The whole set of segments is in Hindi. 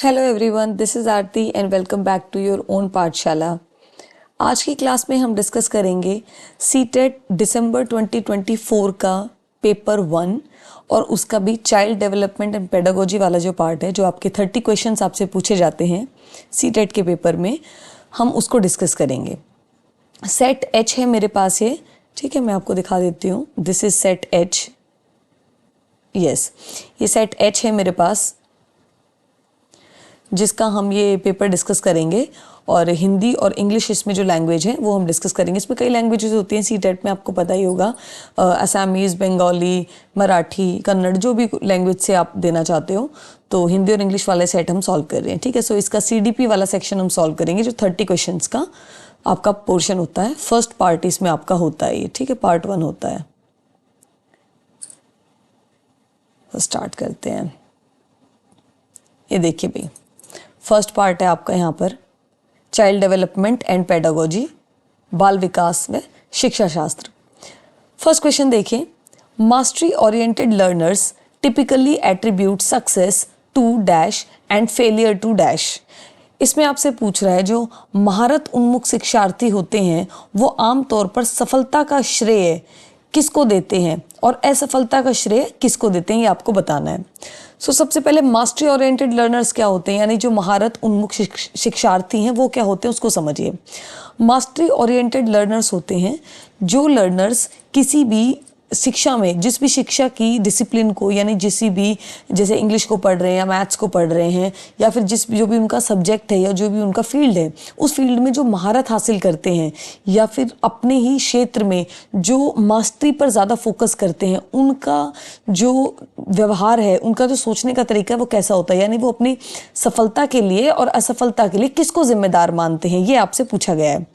Hello everyone, this is Aarti and welcome back to your own Pathshala. आज की क्लास में हम डिस्कस करेंगे सीटेट दिसंबर 2024 का पेपर 1 और उसका भी चाइल्ड डेवलपमेंट एंड पेडागोजी वाला जो पार्ट है, जो आपके 30 क्वेश्चंस आपसे पूछे जाते हैं सीटेट के पेपर में, हम उसको डिस्कस करेंगे। सेट एच है मेरे पास ये, ठीक है, मैं आपको दिखा देती हूँ। This is set H, yes, ये सेट एच है मेरे पास, जिसका हम ये पेपर डिस्कस करेंगे। और हिंदी और इंग्लिश इसमें जो लैंग्वेज है वो हम डिस्कस करेंगे। इसमें कई लैंग्वेजेस होती हैं सीटेट में, आपको पता ही होगा, असमीज़, बंगाली, मराठी, कन्नड़, जो भी लैंग्वेज से आप देना चाहते हो। तो हिंदी और इंग्लिश वाले सेट हम सॉल्व कर रहे हैं, ठीक है। सो इसका CDP वाला सेक्शन हम सॉल्व करेंगे, जो 30 क्वेश्चंस का आपका पोर्शन होता है। फर्स्ट पार्ट इसमें आपका होता है ये, ठीक है, पार्ट 1 होता है। तो स्टार्ट करते हैं। ये देखिए भाई, फर्स्ट पार्ट है आपका यहाँ पर चाइल्ड डेवलपमेंट एंड पेडागोजी, बाल विकास व शिक्षा शास्त्र। फर्स्ट क्वेश्चन देखिए, mastery oriented learners typically attribute success to dash and failure to dash. इसमें आपसे पूछ रहा है जो महारत उन्मुख शिक्षार्थी होते हैं वो आमतौर पर सफलता का श्रेय किसको देते हैं और असफलता का श्रेय किसको देते हैं, ये आपको बताना है। सो सबसे पहले मास्टरी ओरिएंटेड लर्नर्स क्या होते हैं, यानी जो महारत उन्मुख शिक्षार्थी हैं वो क्या होते हैं उसको समझिए। मास्टरी ओरिएंटेड लर्नर्स होते हैं जो लर्नर्स किसी भी शिक्षा में, जिस भी शिक्षा की डिसिप्लिन को, यानी जिस भी, जैसे इंग्लिश को पढ़ रहे हैं या मैथ्स को पढ़ रहे हैं या फिर जो भी उनका सब्जेक्ट है या जो भी उनका फील्ड है, उस फील्ड में जो महारत हासिल करते हैं या फिर अपने ही क्षेत्र में जो मास्टरी पर ज़्यादा फोकस करते हैं, उनका जो व्यवहार है, उनका जो सोचने का तरीका है वो कैसा होता है, यानी वो अपनी सफलता के लिए और असफलता के लिए किसको जिम्मेदार मानते हैं, ये आपसे पूछा गया है।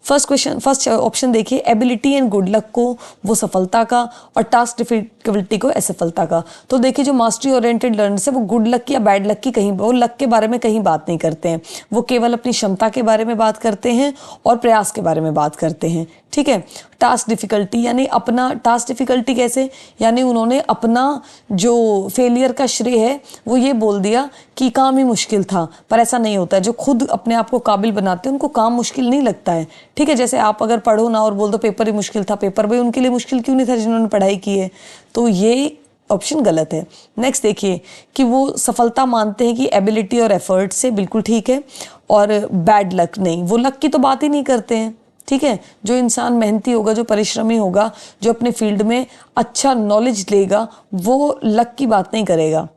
फर्स्ट ऑप्शन देखिए, एबिलिटी एंड गुड लक को वो सफलता का और टास्क डिफिकल्टी को असफलता का। तो देखिए जो मास्टरी ओरिएंटेड लर्नर्स है वो गुड लक या बैड लक की कहीं, वो लक के बारे में कहीं बात नहीं करते हैं, वो केवल अपनी क्षमता के बारे में बात करते हैं और प्रयास के बारे में बात करते हैं, ठीक है। टास्क डिफिकल्टी, यानी अपना टास्क डिफिकल्टी कैसे, यानी उन्होंने अपना जो फेलियर का श्रेय है वो ये बोल दिया कि काम ही मुश्किल था, पर ऐसा नहीं होता है। जो खुद अपने आप को काबिल बनाते हैं उनको काम मुश्किल नहीं लगता है, ठीक है। जैसे आप अगर पढ़ो ना और बोल दो पेपर ही मुश्किल था, पेपर भाई उनके लिए मुश्किल क्यों नहीं था जिन्होंने पढ़ाई की है, तो ये ऑप्शन गलत है। नेक्स्ट देखिए कि वो सफलता मानते हैं कि एबिलिटी और एफर्ट से, बिल्कुल ठीक है। और बैड लक नहीं, वो लक की तो बात ही नहीं करते हैं, ठीक है। जो इंसान मेहनती होगा, जो परिश्रमी होगा, जो अपने फील्ड में अच्छा नॉलेज लेगा, वो लक की बात नहीं करेगा।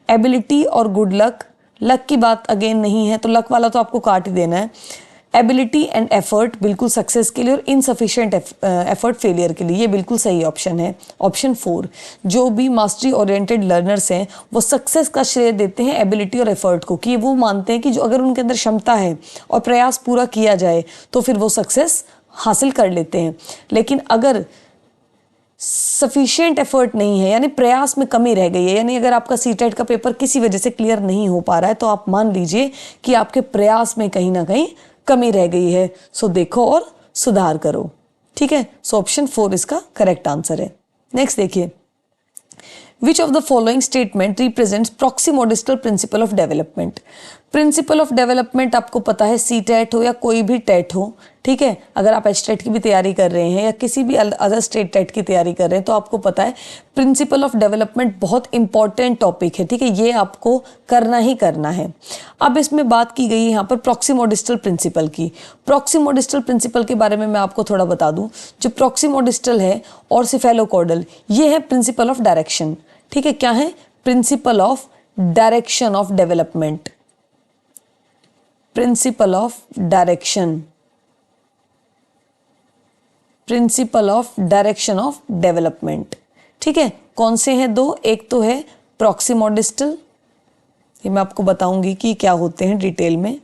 एबिलिटी और गुड लक, लक की बात अगेन नहीं है, तो लक वाला तो आपको काट ही देना है। एबिलिटी एंड एफर्ट बिल्कुल सक्सेस के लिए और इनसफिशिएंट एफर्ट फेलियर के लिए, ये बिल्कुल सही ऑप्शन है, ऑप्शन 4। जो भी मास्टरी ओरिएंटेड लर्नर्स हैं वो सक्सेस का श्रेय देते हैं एबिलिटी और एफर्ट को, कि वो मानते हैं कि जो अगर उनके अंदर क्षमता है और प्रयास पूरा किया जाए तो फिर वो सक्सेस हासिल कर लेते हैं। लेकिन अगर सफिशिएंट एफर्ट नहीं है, यानी प्रयास में कमी रह गई है, यानी अगर आपका सीटेट का पेपर किसी वजह से क्लियर नहीं हो पा रहा है, तो आप मान लीजिए कि आपके प्रयास में कहीं ना कहीं कमी रह गई है। सो देखो और सुधार करो, ठीक है। सो ऑप्शन 4 इसका करेक्ट आंसर है। नेक्स्ट देखिए, Which of the following statement represents proximodistal principle of development? Principle of development आपको पता है, सी टेट हो या कोई भी टेट हो, ठीक है। अगर आप एच टेट की भी तैयारी कर रहे हैं या किसी भी अदर स्टेट टेट की तैयारी कर रहे हैं तो आपको पता है प्रिंसिपल ऑफ डेवलपमेंट बहुत इंपॉर्टेंट टॉपिक है, ठीक है। ये आपको करना ही करना है। अब इसमें बात की गई है यहाँ पर प्रॉक्सिमोडिस्टल प्रिंसिपल की। प्रॉक्सिमोडिस्टल प्रिंसिपल के बारे में मैं आपको थोड़ा बता दूं। जो प्रॉक्सिमोडिस्टल है और सिफेलोकॉर्डल, ये है प्रिंसिपल ऑफ डायरेक्शन, ठीक है। क्या है? Principle of direction of development, principle of direction, principle of direction of development, ठीक है। कौन से हैं दो? एक तो है प्रॉक्सिमोडिस्टल, ये मैं आपको बताऊंगी कि क्या होते हैं डिटेल में,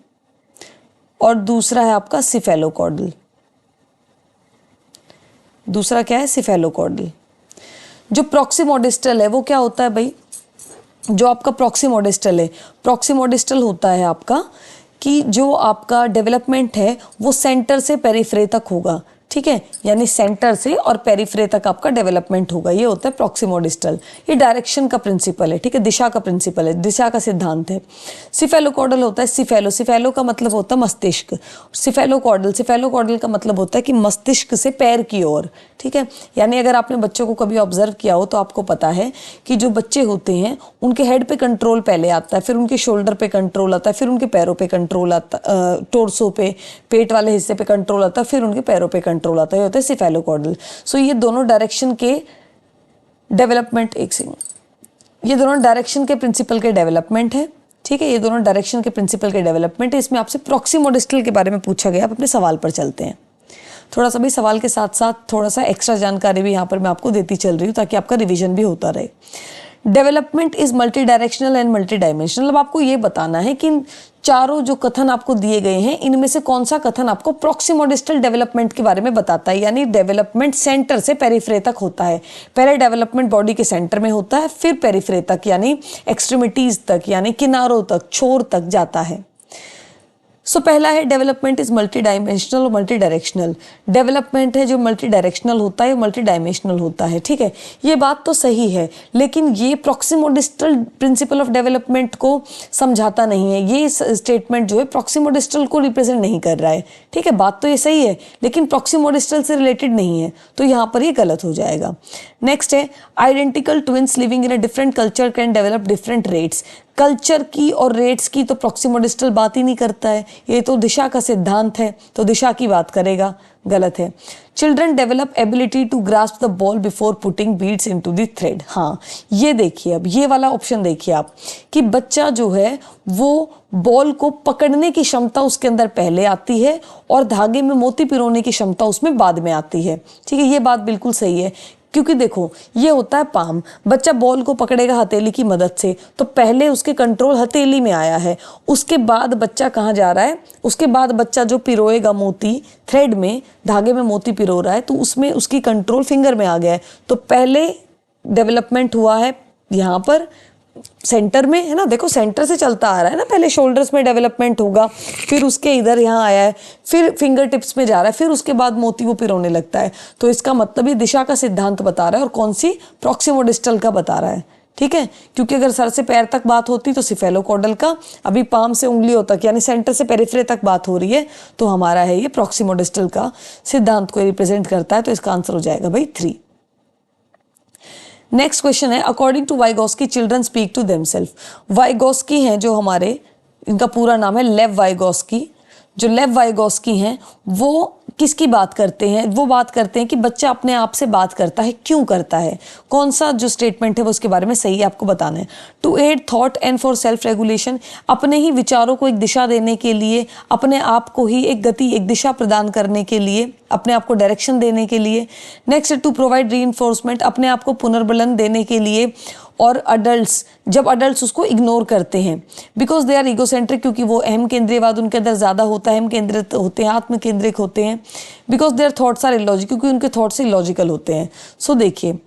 और दूसरा है आपका सिफेलोकॉर्डल। दूसरा क्या है? सिफेलोकॉर्डल। जो प्रॉक्सिमोडिस्टल है वो क्या होता है भाई? जो आपका प्रॉक्सिमोडिस्टल है, प्रॉक्सिमोडिस्टल होता है आपका कि जो आपका डेवलपमेंट है वो सेंटर से पेरिफेरी तक होगा, ठीक है, यानी सेंटर से और पेरिफेरी तक आपका डेवलपमेंट होगा, ये होता है प्रॉक्सिमोडिस्टल। ये डायरेक्शन का प्रिंसिपल है, ठीक है, दिशा का प्रिंसिपल है, दिशा का सिद्धांत है। सिफेलोकॉर्डल होता है सिफेलो, सिफेलो का मतलब होता है मस्तिष्क, सिफेलोकॉर्डल, सिफेलोकॉर्डल का मतलब होता है कि मस्तिष्क से पैर की ओर, ठीक है। यानी अगर आपने बच्चों को कभी ऑब्जर्व किया हो तो आपको पता है कि जो बच्चे होते हैं उनके हेड पे कंट्रोल पहले आता है, फिर उनके शोल्डर पे कंट्रोल आता है, फिर उनके पैरों पे कंट्रोल आता है, टोर्सो पे, पेट वाले हिस्से पे कंट्रोल आता है, फिर उनके पैरों पे कंट्रोल आता है, ये होता है सिफेलोकॉर्डल। सो ये दोनों डायरेक्शन के डेवलपमेंट, एक सेकंड, ये दोनों डायरेक्शन के प्रिंसिपल के डेवलपमेंट है, ठीक है, ये दोनों डायरेक्शन के प्रिंसिपल के डेवलपमेंट है। इसमें आपसे प्रॉक्सिमोडिस्टल के बारे में पूछा गया, आप अपने सवाल पर चलते हैं। थोड़ा सा भी सवाल के साथ साथ थोड़ा सा एक्स्ट्रा जानकारी भी यहाँ पर मैं आपको देती चल रही हूँ ताकि आपका रिवीजन भी होता रहे। Development is multi directional and multi dimensional. अब आपको ये बताना है कि चारों जो कथन आपको दिए गए हैं इनमें से कौन सा कथन आपको प्रॉक्सिमोडिस्टल डेवलपमेंट के बारे में बताता है, यानी डेवलपमेंट सेंटर से पेरिफेरी तक होता है। पहले डेवलपमेंट बॉडी के सेंटर में होता है, फिर पेरिफेरी तक यानी एक्सट्रीमिटीज तक यानी किनारों तक, छोर तक जाता है। सो पहला है डेवलपमेंट इज मल्टी डायमेंशनल और मल्टी डायरेक्शनल। डेवलपमेंट है जो मल्टी डायरेक्शनल होता है, मल्टी डायमेंशनल होता है, ठीक है। ये बात तो सही है, लेकिन ये प्रॉक्सिमोडिस्टल प्रिंसिपल ऑफ डेवलपमेंट को समझाता नहीं है। ये स्टेटमेंट जो है प्रॉक्सिमोडिस्टल को रिप्रेजेंट नहीं कर रहा है, ठीक है। बात तो ये सही है लेकिन प्रॉक्सिमोडिस्टल से रिलेटेड नहीं है, तो यहाँ पर ये गलत हो जाएगा। नेक्स्ट है identical twins living in a different culture can develop different rates. Culture की और रेट्स की तो प्रॉक्सिमोडिस्टल बात ही नहीं करता है, ये तो दिशा का सिद्धांत है, तो दिशा की बात करेगा, गलत है। Children develop ability to grasp the ball before putting beads into the thread. हाँ, ये देखिए, अब ये वाला ऑप्शन देखिए आप कि बच्चा जो है वो बॉल को पकड़ने की क्षमता उसके अंदर पहले आती है और धागे में मोती पिरोने की क्षमता उसमें बाद में आती है, ठीक है। ये बात बिल्कुल सही है, क्योंकि देखो ये होता है पाम, बच्चा बॉल को पकड़ेगा हथेली की मदद से, तो पहले उसके कंट्रोल हथेली में आया है, उसके बाद बच्चा कहाँ जा रहा है, उसके बाद बच्चा जो पिरोएगा मोती थ्रेड में, धागे में मोती पिरो रहा है, तो उसमें उसकी कंट्रोल फिंगर में आ गया है। तो पहले डेवलपमेंट हुआ है यहाँ पर सेंटर में, है ना, देखो सेंटर से चलता आ रहा है ना, पहले शोल्डर्स में डेवलपमेंट होगा, फिर उसके इधर यहाँ आया है, फिर फिंगर टिप्स में जा रहा है, फिर उसके बाद मोती वो पिरोने लगता है। तो इसका मतलब ये दिशा का सिद्धांत बता रहा है, और कौन सी, प्रॉक्सिमोडिस्टल का बता रहा है, ठीक है। क्योंकि अगर सर से पैर तक बात होती तो सिफेलोकॉर्डल का, अभी पाम से उंगलियों तक यानी सेंटर से पेरिफेरी तक बात हो रही है, तो हमारा है ये प्रॉक्सिमोडिस्टल का सिद्धांत को रिप्रेजेंट करता है। तो इसका आंसर हो जाएगा भाई 3। नेक्स्ट क्वेश्चन है according to Vygotsky children speak to themselves. Vygotsky हैं जो हमारे, इनका पूरा नाम है लेव वाइगोस्की। जो लेव वाइगोस्की हैं वो किसकी बात करते हैं, वो बात करते हैं कि बच्चा अपने आप से बात करता है, क्यों करता है, कौन सा जो स्टेटमेंट है वो उसके बारे में सही है, आपको बताना है। To aid thought and for self regulation, अपने ही विचारों को एक दिशा देने के लिए, अपने आप को ही एक गति, एक दिशा प्रदान करने के लिए, अपने आप को डायरेक्शन देने के लिए। नेक्स्ट टू प्रोवाइड रीइंफोर्समेंट, अपने आप को पुनर्बलन देने के लिए। और अडल्ट्स, जब अडल्ट्स उसको इग्नोर करते हैं बिकॉज दे आर ईगोसेंट्रिक, क्योंकि वो अहम केंद्रीयवाद उनके अंदर ज़्यादा होता है, अहम केंद्रित होते हैं, आत्म केंद्रित होते हैं। Because their thoughts are illogical, क्योंकि उनके थॉट्स इलॉजिकल होते हैं। सो देखिए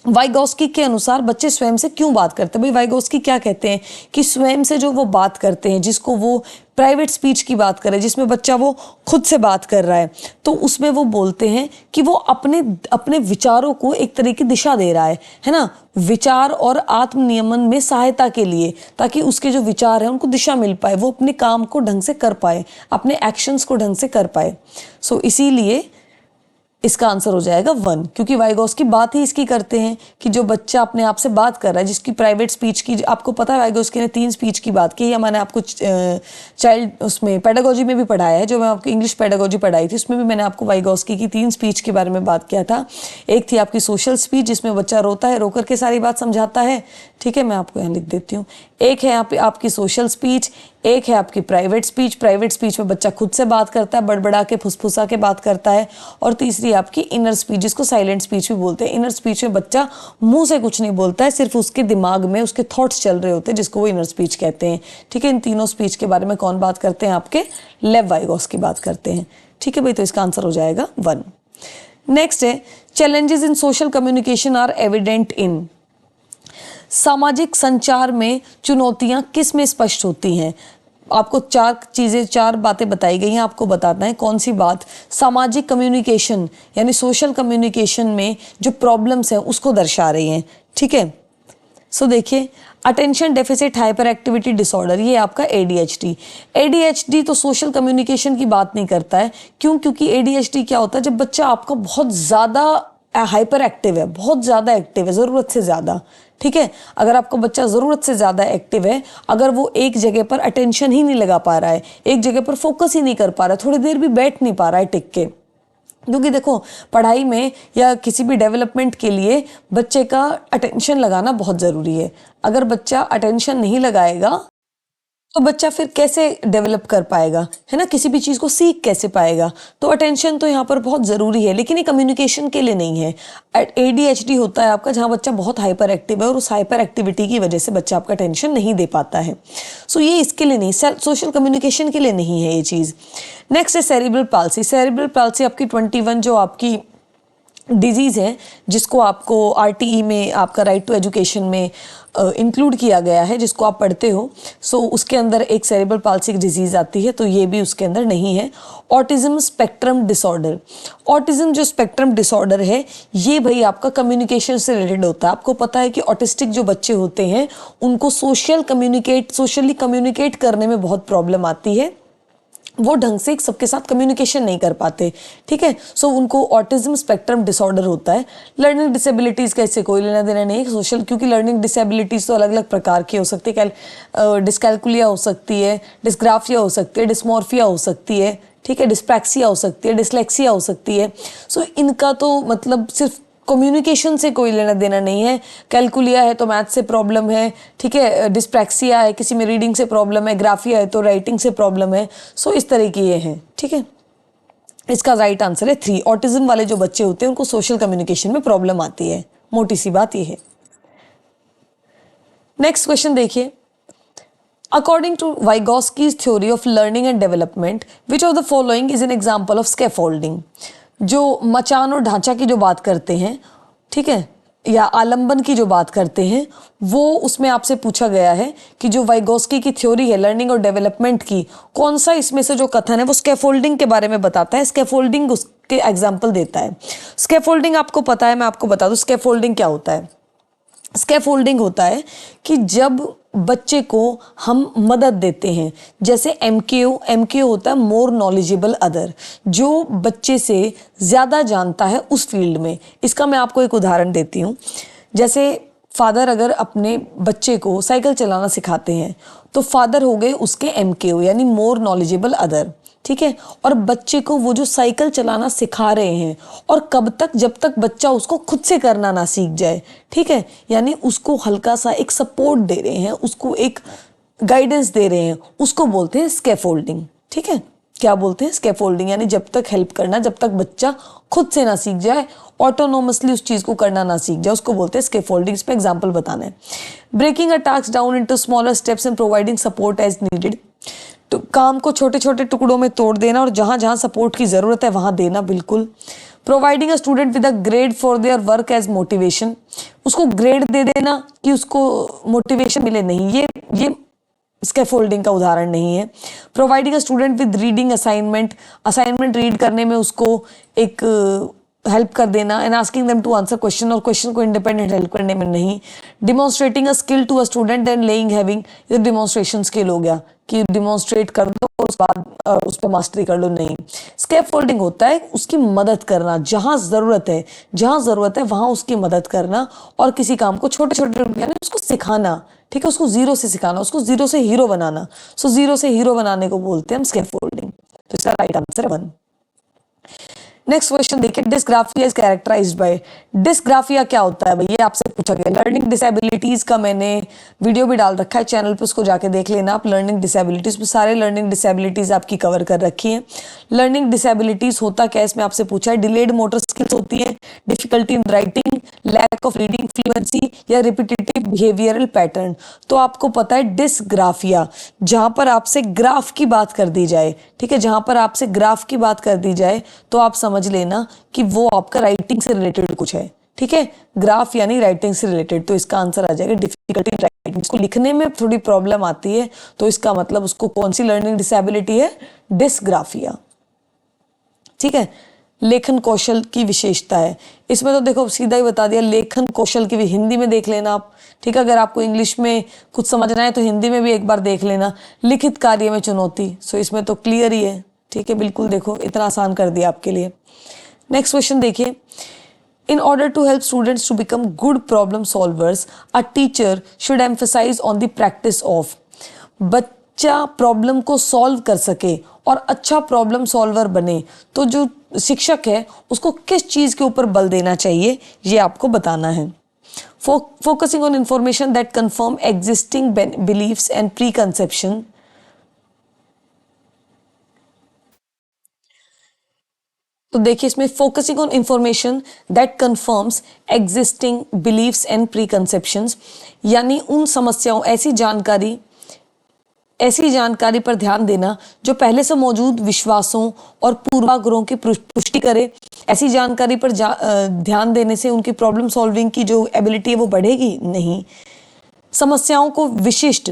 वाइगोस्की के अनुसार बच्चे स्वयं से क्यों बात करते हैं। भाई वाइगोस्की क्या कहते हैं कि स्वयं से जो वो बात करते हैं, जिसको वो प्राइवेट स्पीच की बात करें, जिसमें बच्चा वो खुद से बात कर रहा है, तो उसमें वो बोलते हैं कि वो अपने अपने विचारों को एक तरह की दिशा दे रहा है ना, विचार और आत्मनियमन में सहायता के लिए, ताकि उसके जो विचार हैं उनको दिशा मिल पाए, वो अपने काम को ढंग से कर पाए, अपने एक्शंस को ढंग से कर पाए। सो इसीलिए इसका आंसर हो जाएगा 1, क्योंकि वाइगोस्की बात ही इसकी करते हैं कि जो बच्चा अपने आप से बात कर रहा है, जिसकी प्राइवेट स्पीच की, आपको पता है वाइगोस्की ने 3 स्पीच की बात की है, मैंने आपको चाइल्ड उसमें पेडागोजी में भी पढ़ाया है, जो मैं आपको इंग्लिश पेडागोजी पढ़ाई थी उसमें भी मैंने आपको वाइगोस्की की 3 स्पीच के बारे में बात किया था। एक थी आपकी सोशल स्पीच जिसमें बच्चा रोता है, रोकर के सारी बात समझाता है, ठीक है, मैं आपको यहाँ लिख देती हूँ। एक है आपकी सोशल स्पीच, एक है आपकी प्राइवेट स्पीच। प्राइवेट स्पीच में बच्चा खुद से बात करता है, बड़बड़ा के फुसफुसा के बात करता है। और तीसरी आपकी इनर स्पीच, जिसको साइलेंट स्पीच भी बोलते हैं। इनर स्पीच में बच्चा मुंह से कुछ नहीं बोलता है, सिर्फ उसके दिमाग में उसके थॉट्स चल रहे होते हैं, जिसको वो इनर स्पीच कहते हैं, ठीक है। इन तीनों स्पीच के बारे में कौन बात करते हैं, आपके लेव वाइगोस्की बात करते हैं, ठीक है भाई। तो इसका आंसर हो जाएगा 1। नेक्स्ट है challenges in social communication are evident in. सामाजिक संचार में चुनौतियां किस में स्पष्ट होती हैं। आपको चार बातें बताई गई हैं, आपको बताना है कौन सी बात सामाजिक कम्युनिकेशन यानी सोशल कम्युनिकेशन में जो प्रॉब्लम्स हैं उसको दर्शा रही हैं। ठीक है, सो देखिए, attention deficit hyper activity disorder, ये आपका ADHD। ADHD तो सोशल कम्युनिकेशन की बात नहीं करता है। क्यों? क्योंकि ADHD क्या होता है, जब बच्चा आपका बहुत ज़्यादा हाइपर एक्टिव है, बहुत ज़्यादा एक्टिव है, ज़रूरत से ज़्यादा। ठीक है, अगर आपका बच्चा ज़रूरत से ज़्यादा एक्टिव है, अगर वो एक जगह पर अटेंशन ही नहीं लगा पा रहा है, एक जगह पर फोकस ही नहीं कर पा रहा है, थोड़ी देर भी बैठ नहीं पा रहा है टिक के, क्योंकि देखो पढ़ाई में या किसी भी डेवलपमेंट के लिए बच्चे का अटेंशन लगाना बहुत ज़रूरी है। अगर बच्चा अटेंशन नहीं लगाएगा तो बच्चा फिर कैसे डेवलप कर पाएगा, है ना, किसी भी चीज़ को सीख कैसे पाएगा। तो अटेंशन तो यहाँ पर बहुत ज़रूरी है, लेकिन ये कम्युनिकेशन के लिए नहीं है। ADHD होता है आपका जहाँ बच्चा बहुत हाइपर एक्टिव है और उस हाइपर एक्टिविटी की वजह से बच्चा आपका अटेंशन नहीं दे पाता है। सो ये इसके लिए नहीं, सोशल कम्युनिकेशन के लिए नहीं है ये चीज़। नेक्स्ट है सेरिब्रल पाल्सी। सेरिब्रल पाल्सी आपकी 21 जो आपकी डिजीज़ है, जिसको आपको RTE में आपका राइट टू एजुकेशन में इंक्लूड किया गया है, जिसको आप पढ़ते हो। सो उसके अंदर एक सेरिब्रल पाल्सी डिजीज़ आती है, तो ये भी उसके अंदर नहीं है। ऑटिज्म स्पेक्ट्रम डिसऑर्डर, ऑटिज्म जो स्पेक्ट्रम डिसऑर्डर है ये भाई आपका कम्युनिकेशन से रिलेटेड होता है। आपको पता है कि ऑटिस्टिक जो बच्चे होते हैं उनको सोशली कम्युनिकेट करने में बहुत प्रॉब्लम आती है, वो ढंग से सबके साथ कम्युनिकेशन नहीं कर पाते। ठीक है, सो उनको ऑटिज्म स्पेक्ट्रम डिसऑर्डर होता है। लर्निंग डिसेबिलिटीज़ का इससे कोई लेना देना नहीं है सोशल, क्योंकि लर्निंग डिसेबिलिटीज़ तो अलग अलग प्रकार की हो सकती है। डिस्कैल्कुलिया हो सकती है, डिस्ग्राफिया हो सकती है, डिस्मॉर्फिया हो सकती है, ठीक है, डिस्प्रैक्सिया हो सकती है, डिसलेक्सिया हो सकती है। सो इनका तो मतलब सिर्फ कम्युनिकेशन से कोई लेना देना नहीं है। कैलकुलिया है तो मैथ से प्रॉब्लम है, ठीक है, डिस्प्रैक्सिया है किसी में रीडिंग से प्रॉब्लम है, ग्राफिया है तो राइटिंग से प्रॉब्लम है। सो इस तरह की ये हैं। ठीक है, इसका राइट आंसर है 3। ऑटिज्म वाले जो बच्चे होते हैं उनको सोशल कम्युनिकेशन में प्रॉब्लम आती है, मोटी सी बात ये है। नेक्स्ट क्वेश्चन देखिए, According to Vygotsky's theory of learning and development, which of the following is an example of scaffolding? जो मचान और ढांचा की जो बात करते हैं, ठीक है, या आलंबन की जो बात करते हैं, वो उसमें आपसे पूछा गया है कि जो वाइगोस्की की थ्योरी है लर्निंग और डेवलपमेंट की, कौन सा इसमें से जो कथन है वो स्कैफोल्डिंग के बारे में बताता है, स्कैफोल्डिंग उसके एग्जाम्पल देता है। स्कैफोल्डिंग आपको पता है, मैं आपको बता दूं स्कैफोल्डिंग क्या होता है। स्कैफोल्डिंग होता है कि जब बच्चे को हम मदद देते हैं, जैसे MKO होता है मोर नॉलेजेबल अदर, जो बच्चे से ज़्यादा जानता है उस फील्ड में। इसका मैं आपको एक उदाहरण देती हूँ। जैसे फादर अगर अपने बच्चे को साइकिल चलाना सिखाते हैं तो फादर हो गए उसके MKO यानी मोर नॉलेजेबल अदर, ठीक है। और बच्चे को वो जो साइकिल चलाना सिखा रहे हैं, और कब तक, जब तक बच्चा उसको खुद से करना ना सीख जाए, ठीक है, यानी उसको हल्का सा एक सपोर्ट दे रहे हैं, उसको एक गाइडेंस दे रहे हैं, उसको बोलते हैं स्कैफोल्डिंग। ठीक है, क्या बोलते हैं? स्कैफोल्डिंग। यानी जब तक हेल्प करना, जब तक बच्चा खुद से ना सीख जाए, ऑटोनोमसली उस चीज़ को करना ना सीख जाए, उसको बोलते हैं स्कैफोल्डिंग। इस पर एग्जाम्पल बताना है। Breaking a task down into smaller steps and providing support as needed, तो काम को छोटे छोटे टुकड़ों में तोड़ देना और जहाँ जहाँ सपोर्ट की ज़रूरत है वहाँ देना, बिल्कुल। Providing a student with a grade for their work as motivation, उसको ग्रेड दे देना कि उसको मोटिवेशन मिले, नहीं, ये स्कैफोल्डिंग का उदाहरण नहीं है। Providing a student with reading assignment read करने में उसको एक हेल्प कर देना, and asking them to answer question, और क्वेश्चन को इंडिपेंडेंट हेल्प करने में नहीं। Demonstrating a skill to a student and laying having, ये डिमॉन्स्ट्रेशन स्किल हो गया कि डिमॉन्स्ट्रेट कर दो और उसके बाद उस पर मास्टरी कर लो, नहीं। स्कैफोल्डिंग होता है उसकी मदद करना, जहाँ ज़रूरत है वहाँ उसकी मदद करना, और किसी काम को छोटे छोटे यानी उसको सिखाना, ठीक है, उसको जीरो से सिखाना, उसको जीरो से हीरो बनाना। सो जीरो से हीरो बनाने को बोलते हैं हम स्कैफोल्डिंग। तो इसका राइट आंसर है 1। नेक्स्ट क्वेश्चन देखिए, dysgraphia is characterized by, dysgraphia क्या होता है भाई, ये आपसे पूछा गया। लर्निंग डिसेबिलिटीज का मैंने वीडियो भी डाल रखा है चैनल पे, उसको जाके देख लेना आप। लर्निंग डिसेबिलिटीज में सारे लर्निंग डिसेबिलिटीज आपकी कवर कर रखी हैं। लर्निंग डिसेबिलिटीज होता क्या है, इसमें आपसे पूछा है। डिलेड मोटर स्किल्स होती है, difficulty in writing, lack of reading fluency, या रिपीटेटिव बिहेवियरल पैटर्न। तो आपको पता है डिस्ग्राफिया, जहां पर आपसे ग्राफ की बात कर दी जाए, ठीक है, जहां पर आपसे ग्राफ की बात कर दी जाए तो आप समझ लेना कि वो आपका राइटिंग से रिलेटेड कुछ है, ठीक है, ग्राफ यानी राइटिंग से रिलेटेड, तो इसका आंसर आ जाएगा डिफिकल्टी इन राइटिंग। इसको लिखने में थोड़ी प्रॉब्लम आती है, तो इसका मतलब उसको कौन सी लर्निंग डिसेबिलिटी है, डिस्ग्राफिया। ठीक है, लेखन कौशल की विशेषता है, इसमें तो देखो सीधा ही बता दिया, लेखन कौशल की भी हिंदी में देख लेना आप। ठीक है, अगर आपको इंग्लिश में कुछ समझना है तो हिंदी में भी एक बार देख लेना। लिखित कार्य में चुनौती, सो इसमें तो क्लियर ही है। ठीक है, बिल्कुल देखो इतना आसान कर दिया आपके लिए। नेक्स्ट क्वेश्चन देखिए, in order to help students to become good problem solvers, a teacher should emphasize on the practice of। बच्चा प्रॉब्लम को सॉल्व कर सके और अच्छा प्रॉब्लम सॉल्वर बने, तो जो शिक्षक है उसको किस चीज़ के ऊपर बल देना चाहिए, ये आपको बताना है। Focusing on information that confirm existing beliefs and preconception. तो देखिए इसमें focusing on information that confirms existing believes and preconceptions, यानी उन समस्याओं, ऐसी जानकारी पर ध्यान देना जो पहले से मौजूद विश्वासों और पूर्वाग्रहों की पुष्टि करे। ऐसी जानकारी पर ध्यान देने से उनकी प्रॉब्लम सॉल्विंग की जो एबिलिटी है वो बढ़ेगी नहीं। समस्याओं को विशिष्ट,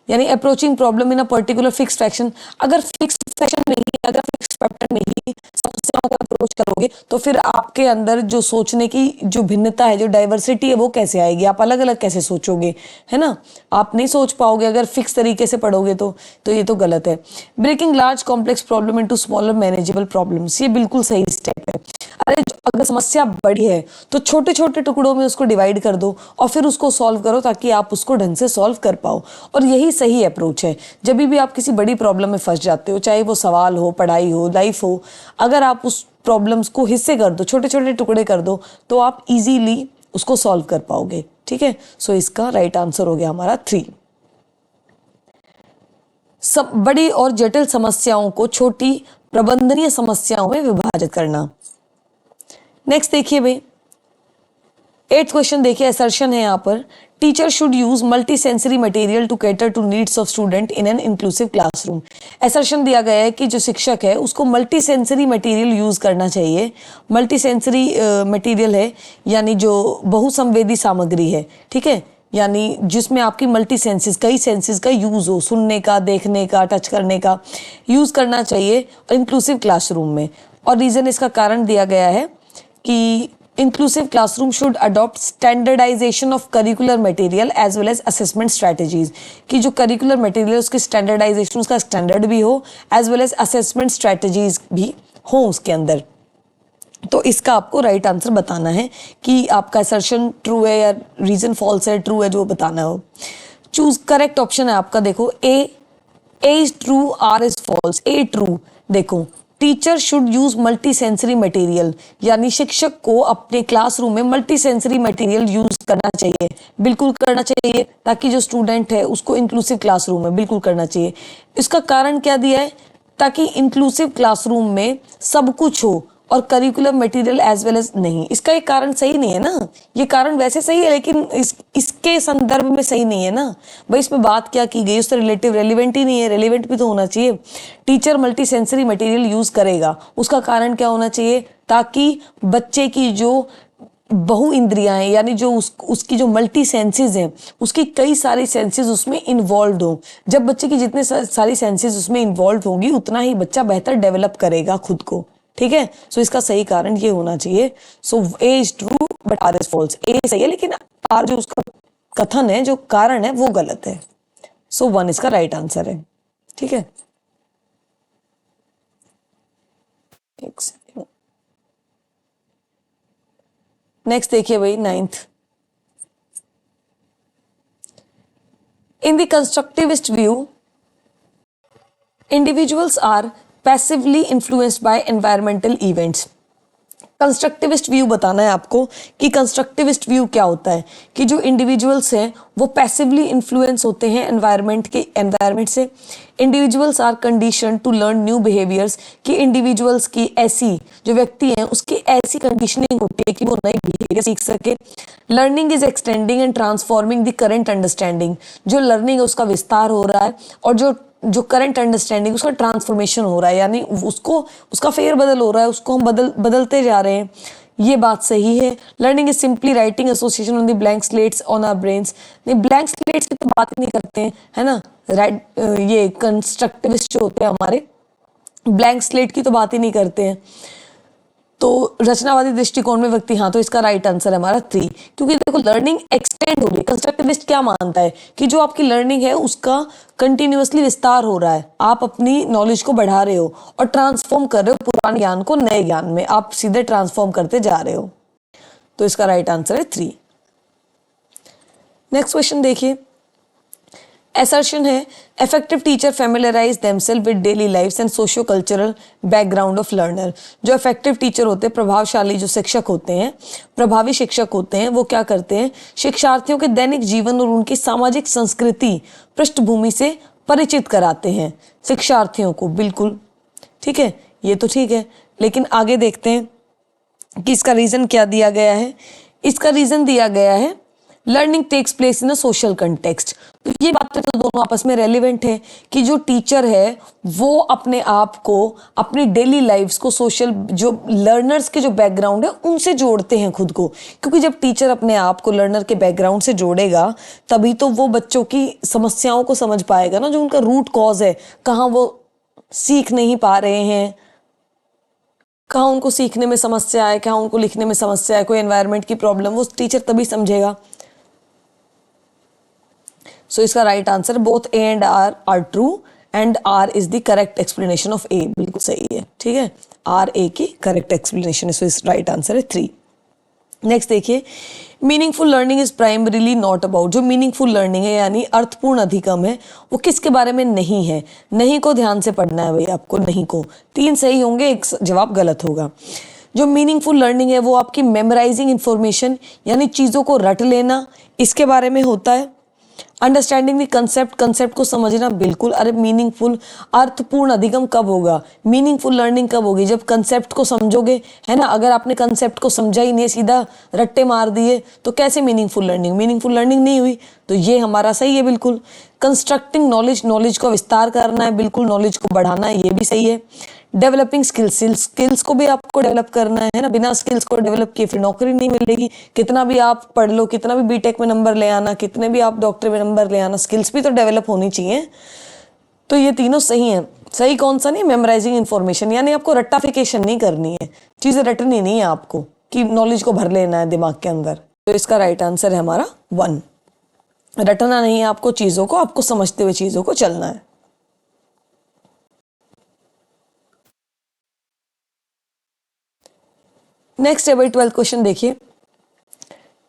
यानी approaching problem in a particular fixed fashion. अगर फिक्स फैक्शन में ही, अगर फिक्स पैटर्न में ही समस्याओं का अप्रोच करोगे तो फिर आपके अंदर जो सोचने की जो भिन्नता है, जो डाइवर्सिटी है, वो कैसे आएगी? आप अलग अलग कैसे सोचोगे, है ना? आप नहीं सोच पाओगे अगर फिक्स तरीके से पढ़ोगे तो ये तो गलत है। Breaking large complex problem into smaller manageable problems, ये बिल्कुल सही स्टेप है। अरे अगर समस्या बड़ी है तो छोटे छोटे टुकड़ों में उसको डिवाइड कर दो और फिर उसको सॉल्व करो, ताकि आप उसको ढंग से सॉल्व कर पाओ। और यही सही अप्रोच है। जब भी आप किसी बड़ी प्रॉब्लम में फंस जाते हो, चाहे वो सवाल हो, पढ़ाई हो, लाइफ हो, अगर आप उस प्रॉब्लम्स को हिस्से कर दो, छोटे छोटे टुकड़े कर दो, तो आप इजीली उसको सॉल्व कर पाओगे। ठीक है, सो इसका राइट आंसर हो गया हमारा 3। सब बड़ी और जटिल समस्याओं को छोटी प्रबंधनीय समस्याओं में विभाजित करना। नेक्स्ट देखिए भाई, 8th क्वेश्चन देखिए, असर्शन है यहाँ पर, teacher should use multi sensory material to cater to needs of student in an inclusive classroom. Assertion दिया गया है कि जो शिक्षक है उसको मल्टी सेंसरी मटेरियल यूज करना चाहिए। मल्टी सेंसरी मटेरियल है यानी जो बहुसंवेदी सामग्री है, ठीक है, यानी जिसमें आपकी मल्टी सेंसेस, कई सेंसेस का यूज हो, सुनने का, देखने का, टच करने का यूज करना चाहिए इंक्लूसिव क्लासरूम में। और रीजन, इसका कारण दिया गया है कि inclusive classroom should adopt standardization of curricular material as well as assessment strategies, कि जो curricular material उसकी standardization, उसका standard भी हो, as well as assessment strategies भी हो उसके अंदर। तो इसका आपको राइट आंसर बताना है कि आपका assertion ट्रू है या रीजन फॉल्स है, ट्रू है, जो बताना हो। चूज करेक्ट ऑप्शन है आपका, देखो A is true, R is false. A true, देखो teacher should use multi sensory material, यानी शिक्षक को अपने क्लासरूम में मल्टी सेंसरी मटेरियल यूज करना चाहिए, बिल्कुल करना चाहिए, ताकि जो स्टूडेंट है उसको इंक्लूसिव क्लासरूम में बिल्कुल करना चाहिए। इसका कारण क्या दिया है? ताकि इंक्लूसिव क्लासरूम में सब कुछ हो और curricular material as well as नहीं। इसका एक कारण सही नहीं है ना, ये कारण वैसे सही है लेकिन इसके संदर्भ में सही नहीं है ना भाई। इसमें बात क्या की गई, उससे रिलेटिव रेलिवेंट ही नहीं है, रेलिवेंट भी तो होना चाहिए। Teacher multi sensory material use करेगा, उसका कारण क्या होना चाहिए? ताकि बच्चे की जो बहु इंद्रियां हैं, यानी जो उसकी जो मल्टी सेंसेस हैं, उसकी कई सारी सेंसेस उसमें इन्वॉल्व हो। जब बच्चे की जितने सारी सेंसेस उसमें इन्वॉल्व होंगी, उतना ही बच्चा बेहतर डेवलप करेगा खुद को। ठीक है, सो इसका सही कारण ये होना चाहिए। So A is true but R is false. A सही है लेकिन आर जो उसका कथन है, जो कारण है, वो गलत है। सो 1 इसका राइट आंसर है। ठीक है, एक सेकंड, नेक्स्ट देखिए भाई 9th। In the constructivist view, individuals are passively influenced by environmental events. Constructivist view बताना है आपको कि कंस्ट्रक्टिविस्ट व्यू क्या होता है, कि जो इंडिविजुअल्स हैं वो पैसिवली इन्फ्लुएंस होते हैं एनवायरमेंट से। Individuals are condition to learn new behaviours, कि इंडिविजुअल्स की ऐसी, जो व्यक्ति हैं उसकी ऐसी कंडीशनिंग होती है कि वो नए बिहेवियर सीख सके। Learning is extending and transforming the current understanding, जो लर्निंग है उसका विस्तार हो रहा है और जो करंट अंडरस्टैंडिंग उसका ट्रांसफॉर्मेशन हो रहा है, यानी उसका फेरबदल हो रहा है, उसको हम बदलते जा रहे हैं। ये बात सही है। Learning is simply writing association on the blank slates on our brains. नहीं, ब्लैंक स्लेट्स की तो बात ही नहीं करते हैं, है ना। राइट, ये कंस्ट्रक्टिविस्ट जो होते हैं हमारे, ब्लैंक स्लेट की तो बात ही नहीं करते हैं। तो रचनावादी दृष्टिकोण में व्यक्ति, हाँ, तो इसका राइट आंसर है हमारा 3, क्योंकि देखो लर्निंग एक्सटेंड हो रही है। कंस्ट्रक्टिविस्ट क्या मानता है कि जो आपकी लर्निंग है उसका कंटिन्यूअसली विस्तार हो रहा है, आप अपनी नॉलेज को बढ़ा रहे हो और ट्रांसफॉर्म कर रहे हो पुराने ज्ञान को नए ज्ञान में, आप सीधे ट्रांसफॉर्म करते जा रहे हो। तो इसका राइट आंसर है 3। नेक्स्ट क्वेश्चन देखिए, असर्शन है effective teacher familiarise themselves with daily lifes and socio cultural background of learner. जो इफेक्टिव टीचर होते हैं, प्रभावशाली जो शिक्षक होते हैं, प्रभावी शिक्षक होते हैं, वो क्या करते हैं, शिक्षार्थियों के दैनिक जीवन और उनकी सामाजिक संस्कृति पृष्ठभूमि से परिचित कराते हैं शिक्षार्थियों को। बिल्कुल ठीक है, ये तो ठीक है, लेकिन आगे देखते हैं कि इसका रीजन क्या दिया गया है। इसका रीजन दिया गया है learning takes place in a social context. तो ये बातें तो दोनों आपस में रेलिवेंट है कि जो टीचर है वो अपने आप को, अपनी डेली लाइफ्स को सोशल, जो लर्नर्स के जो बैकग्राउंड है उनसे जोड़ते हैं खुद को। क्योंकि जब टीचर अपने आप को लर्नर के बैकग्राउंड से जोड़ेगा तभी तो वो बच्चों की समस्याओं को समझ पाएगा ना, जो उनका रूट कॉज है, कहाँ वो सीख नहीं पा रहे हैं, कहाँ उनको सीखने में समस्या है, कहाँ उनको लिखने में समस्या है, कोई एनवायरनमेंट की प्रॉब्लम, वो टीचर तभी समझेगा। सो इसका right answer both A and R are true and R is the correct explanation of A. बिल्कुल सही है, ठीक है, आर ए की करेक्ट एक्सप्लेनेशन है। सो इस राइट आंसर है 3। नेक्स्ट देखिए, meaningful learning is primarily not about. जो मीनिंगफुल लर्निंग है यानी अर्थपूर्ण अधिगम है, वो किसके बारे में नहीं है। नहीं को ध्यान से पढ़ना है भाई आपको, नहीं को। 3 सही होंगे, एक जवाब गलत होगा। जो मीनिंगफुल लर्निंग है वो आपकी मेमोराइजिंग इंफॉर्मेशन यानी चीज़ों को रट लेना, इसके बारे में होता है। अंडरस्टैंडिंग द कंसेप्ट, कंसेप्ट को समझना, बिल्कुल। अरे मीनिंगफुल, अर्थपूर्ण अधिगम कब होगा, मीनिंगफुल लर्निंग कब होगी, जब कंसेप्ट को समझोगे, है ना। अगर आपने कंसेप्ट को समझा ही नहीं, सीधा रट्टे मार दिए, तो कैसे मीनिंगफुल लर्निंग, मीनिंगफुल लर्निंग नहीं हुई। तो ये हमारा सही है बिल्कुल। कंस्ट्रक्टिंग नॉलेज, नॉलेज का विस्तार करना है, बिल्कुल, नॉलेज को बढ़ाना है, ये भी सही है। डेवलपिंग स्किल्स, स्किल्स को भी आपको डेवलप करना है ना, बिना स्किल्स को डेवलप किए फिर नौकरी नहीं मिलेगी। कितना भी आप पढ़ लो, कितना भी बीटेक में नंबर ले आना, कितने भी आप डॉक्टर में नंबर ले आना, स्किल्स भी तो डेवलप होनी चाहिए। तो ये तीनों सही हैं। सही कौन सा नहीं, मेमोराइजिंग इन्फॉर्मेशन, यानी आपको रट्टाफिकेशन नहीं करनी है, चीज़ें रटनी नहीं है आपको कि नॉलेज को भर लेना है दिमाग के अंदर। तो इसका राइट आंसर है हमारा 1। रटना नहीं है आपको चीज़ों को, आपको समझते हुए चीज़ों को चलना है। नेक्स्ट है भाई 12th क्वेश्चन देखिए,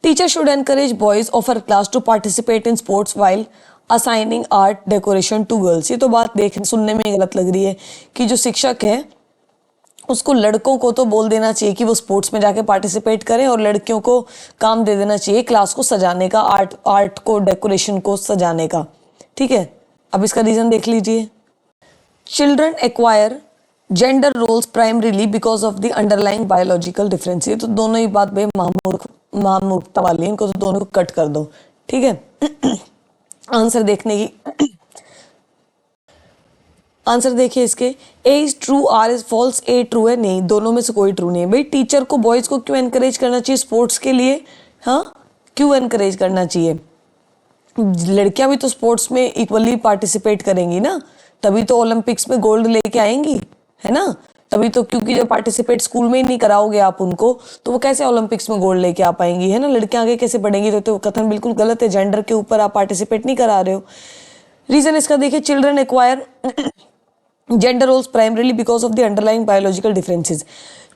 teacher should encourage boys of her class to participate in sports while assigning art decoration to girls. ये तो बात सुनने में गलत लग रही है कि जो शिक्षक है उसको लड़कों को तो बोल देना चाहिए कि वो स्पोर्ट्स में जाके पार्टिसिपेट करें और लड़कियों को काम दे देना चाहिए क्लास को सजाने का, आर्ट को, डेकोरेशन को सजाने का। ठीक है, अब इसका रीजन देख लीजिए। Children acquire gender roles primarily because of the underlying biological difference. ये तो दोनों ही बात भाई महामूर्खता वाली है, इनको तो दोनों को कट कर दो। ठीक है, आंसर देखने की आंसर देखिए इसके, A is true, R is false. A true है, नहीं, दोनों में से कोई ट्रू नहीं है भाई। टीचर को बॉयज को क्यों एनकरेज करना चाहिए स्पोर्ट्स के लिए, हाँ, क्यों एनकरेज करना चाहिए। लड़कियां भी तो स्पोर्ट्स में इक्वली पार्टिसिपेट करेंगी ना, तभी तो ओलंपिक्स में गोल्ड लेके आएंगी, है ना। तभी तो, क्योंकि जब पार्टिसिपेट स्कूल में ही नहीं कराओगे आप उनको तो वो कैसे ओलंपिक्स में गोल्ड लेके आ पाएंगी, है ना। लड़कियां आगे कैसे बढ़ेंगी, तो कथन बिल्कुल गलत है। जेंडर के ऊपर आप पार्टिसिपेट नहीं करा रहे हो। रीजन इसका देखिए, children acquire gender roles primarily because of the underlying biological differences.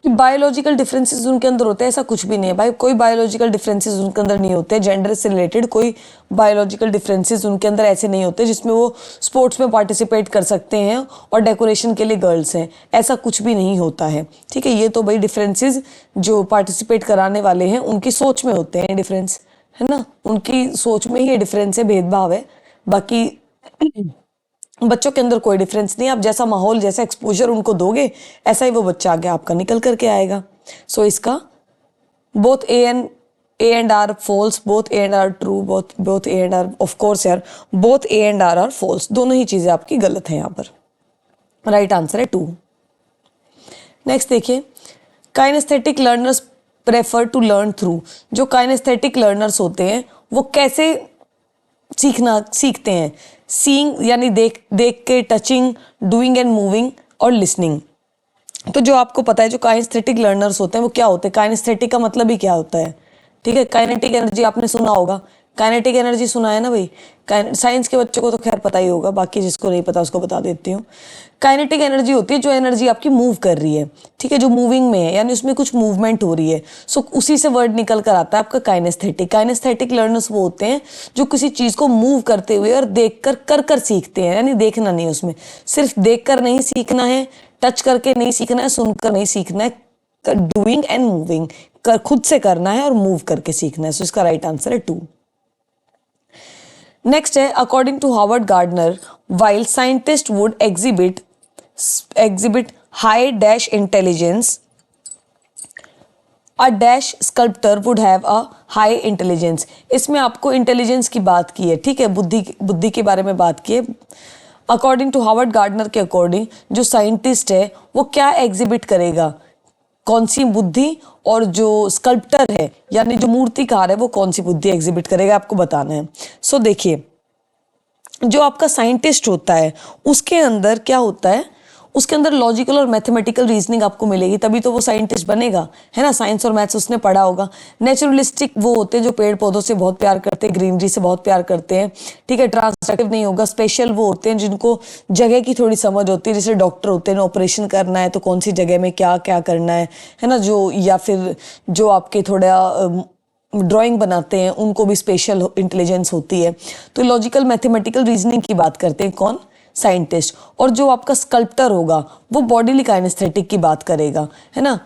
Biological differences उनके अंदर होते हैं, ऐसा कुछ भी नहीं है भाई। कोई बायोलॉजिकल डिफरेंसेस उनके अंदर नहीं होते, जेंडर से रिलेटेड कोई बायोलॉजिकल डिफरेंसेस उनके अंदर ऐसे नहीं होते जिसमें वो स्पोर्ट्स में पार्टिसिपेट कर सकते हैं और डेकोरेशन के लिए गर्ल्स हैं, ऐसा कुछ भी नहीं होता है। ठीक है, ये तो भाई डिफरेंसेस जो पार्टिसिपेट कराने वाले हैं उनकी सोच में होते हैं डिफरेंस, है ना। उनकी सोच में ही डिफरेंस है, भेदभाव है। बाकी बच्चों के अंदर कोई डिफरेंस नहीं। आप जैसा माहौल, जैसा एक्सपोजर उनको दोगे ऐसा ही वो बच्चा आगे आपका निकल करके आएगा। सो इसका both A and R false, both A and R true, both A and R, of course यार, both A and R false, दोनों ही चीजें आपकी गलत हैं यहाँ पर। राइट आंसर है 2। नेक्स्ट देखिए, kinesthetic learners prefer to learn through. जो काइनेस्थेटिक लर्नर्स होते हैं वो कैसे सीखते हैं? सीइंग यानी देख के, टचिंग, डूइंग एंड मूविंग और लिसनिंग। तो जो आपको पता है जो काइनेस्थेटिक लर्नर्स होते हैं वो क्या होते हैं? काइनेस्थेटिक का मतलब ही क्या होता है? ठीक है, काइनेटिक एनर्जी आपने सुना होगा, काइनेटिक एनर्जी सुना है ना भाई। साइंस के बच्चों को तो खैर पता ही होगा, बाकी जिसको नहीं पता उसको बता देती हूँ। काइनेटिक एनर्जी होती है जो एनर्जी आपकी मूव कर रही है, ठीक है, जो मूविंग में है, यानी उसमें कुछ मूवमेंट हो रही है। सो उसी से वर्ड निकल कर आता है आपका काइनेस्थेटिक। काइनेस्थेटिक लर्नर्स वो होते हैं जो किसी चीज़ को मूव करते हुए और देख कर सीखते हैं, यानी देखना नहीं, उसमें सिर्फ देख कर नहीं सीखना है, टच करके नहीं सीखना है, सुनकर नहीं सीखना है, डूइंग एंड मूविंग, खुद से करना है और मूव करके सीखना है। सो इसका राइट आंसर है 2। नेक्स्ट है, according to Howard Gardner, while scientist would exhibit high dash intelligence, a dash sculptor would have a high intelligence। इसमें आपको इंटेलिजेंस की बात की है, ठीक है, बुद्धि के बारे में बात की है। अकॉर्डिंग टू हार्वर्ड गार्डनर के अकॉर्डिंग जो साइंटिस्ट है वो क्या एग्जिबिट करेगा? कौन सी बुद्धि? और जो स्कल्प्टर है यानी जो मूर्तिकार है वो कौन सी बुद्धि एग्जिबिट करेगा, आपको बताना है। सो देखिए, जो आपका साइंटिस्ट होता है उसके अंदर क्या होता है? उसके अंदर लॉजिकल और मैथमेटिकल रीजनिंग आपको मिलेगी, तभी तो वो साइंटिस्ट बनेगा, है ना। साइंस और मैथ्स उसने पढ़ा होगा। नेचुरलिस्टिक वो होते हैं जो पेड़ पौधों से बहुत प्यार करते हैं, ग्रीनरी से बहुत प्यार करते हैं, ठीक है। ट्रांसट्रक्टिव नहीं होगा। स्पेशल वो होते हैं जिनको जगह की थोड़ी समझ होती है, जैसे डॉक्टर होते हैं, ऑपरेशन करना है तो कौन सी जगह में क्या क्या करना है ना, जो या फिर जो आपके थोड़ा ड्राइंग बनाते हैं उनको भी स्पेशल इंटेलिजेंस होती है। तो लॉजिकल मैथमेटिकल रीजनिंग की बात करते हैं कौन? साइंटिस्ट। और जो आपका स्कल्प्टर होगा वो बॉडीली काइनेस्थेटिक की बात करेगा, है ना।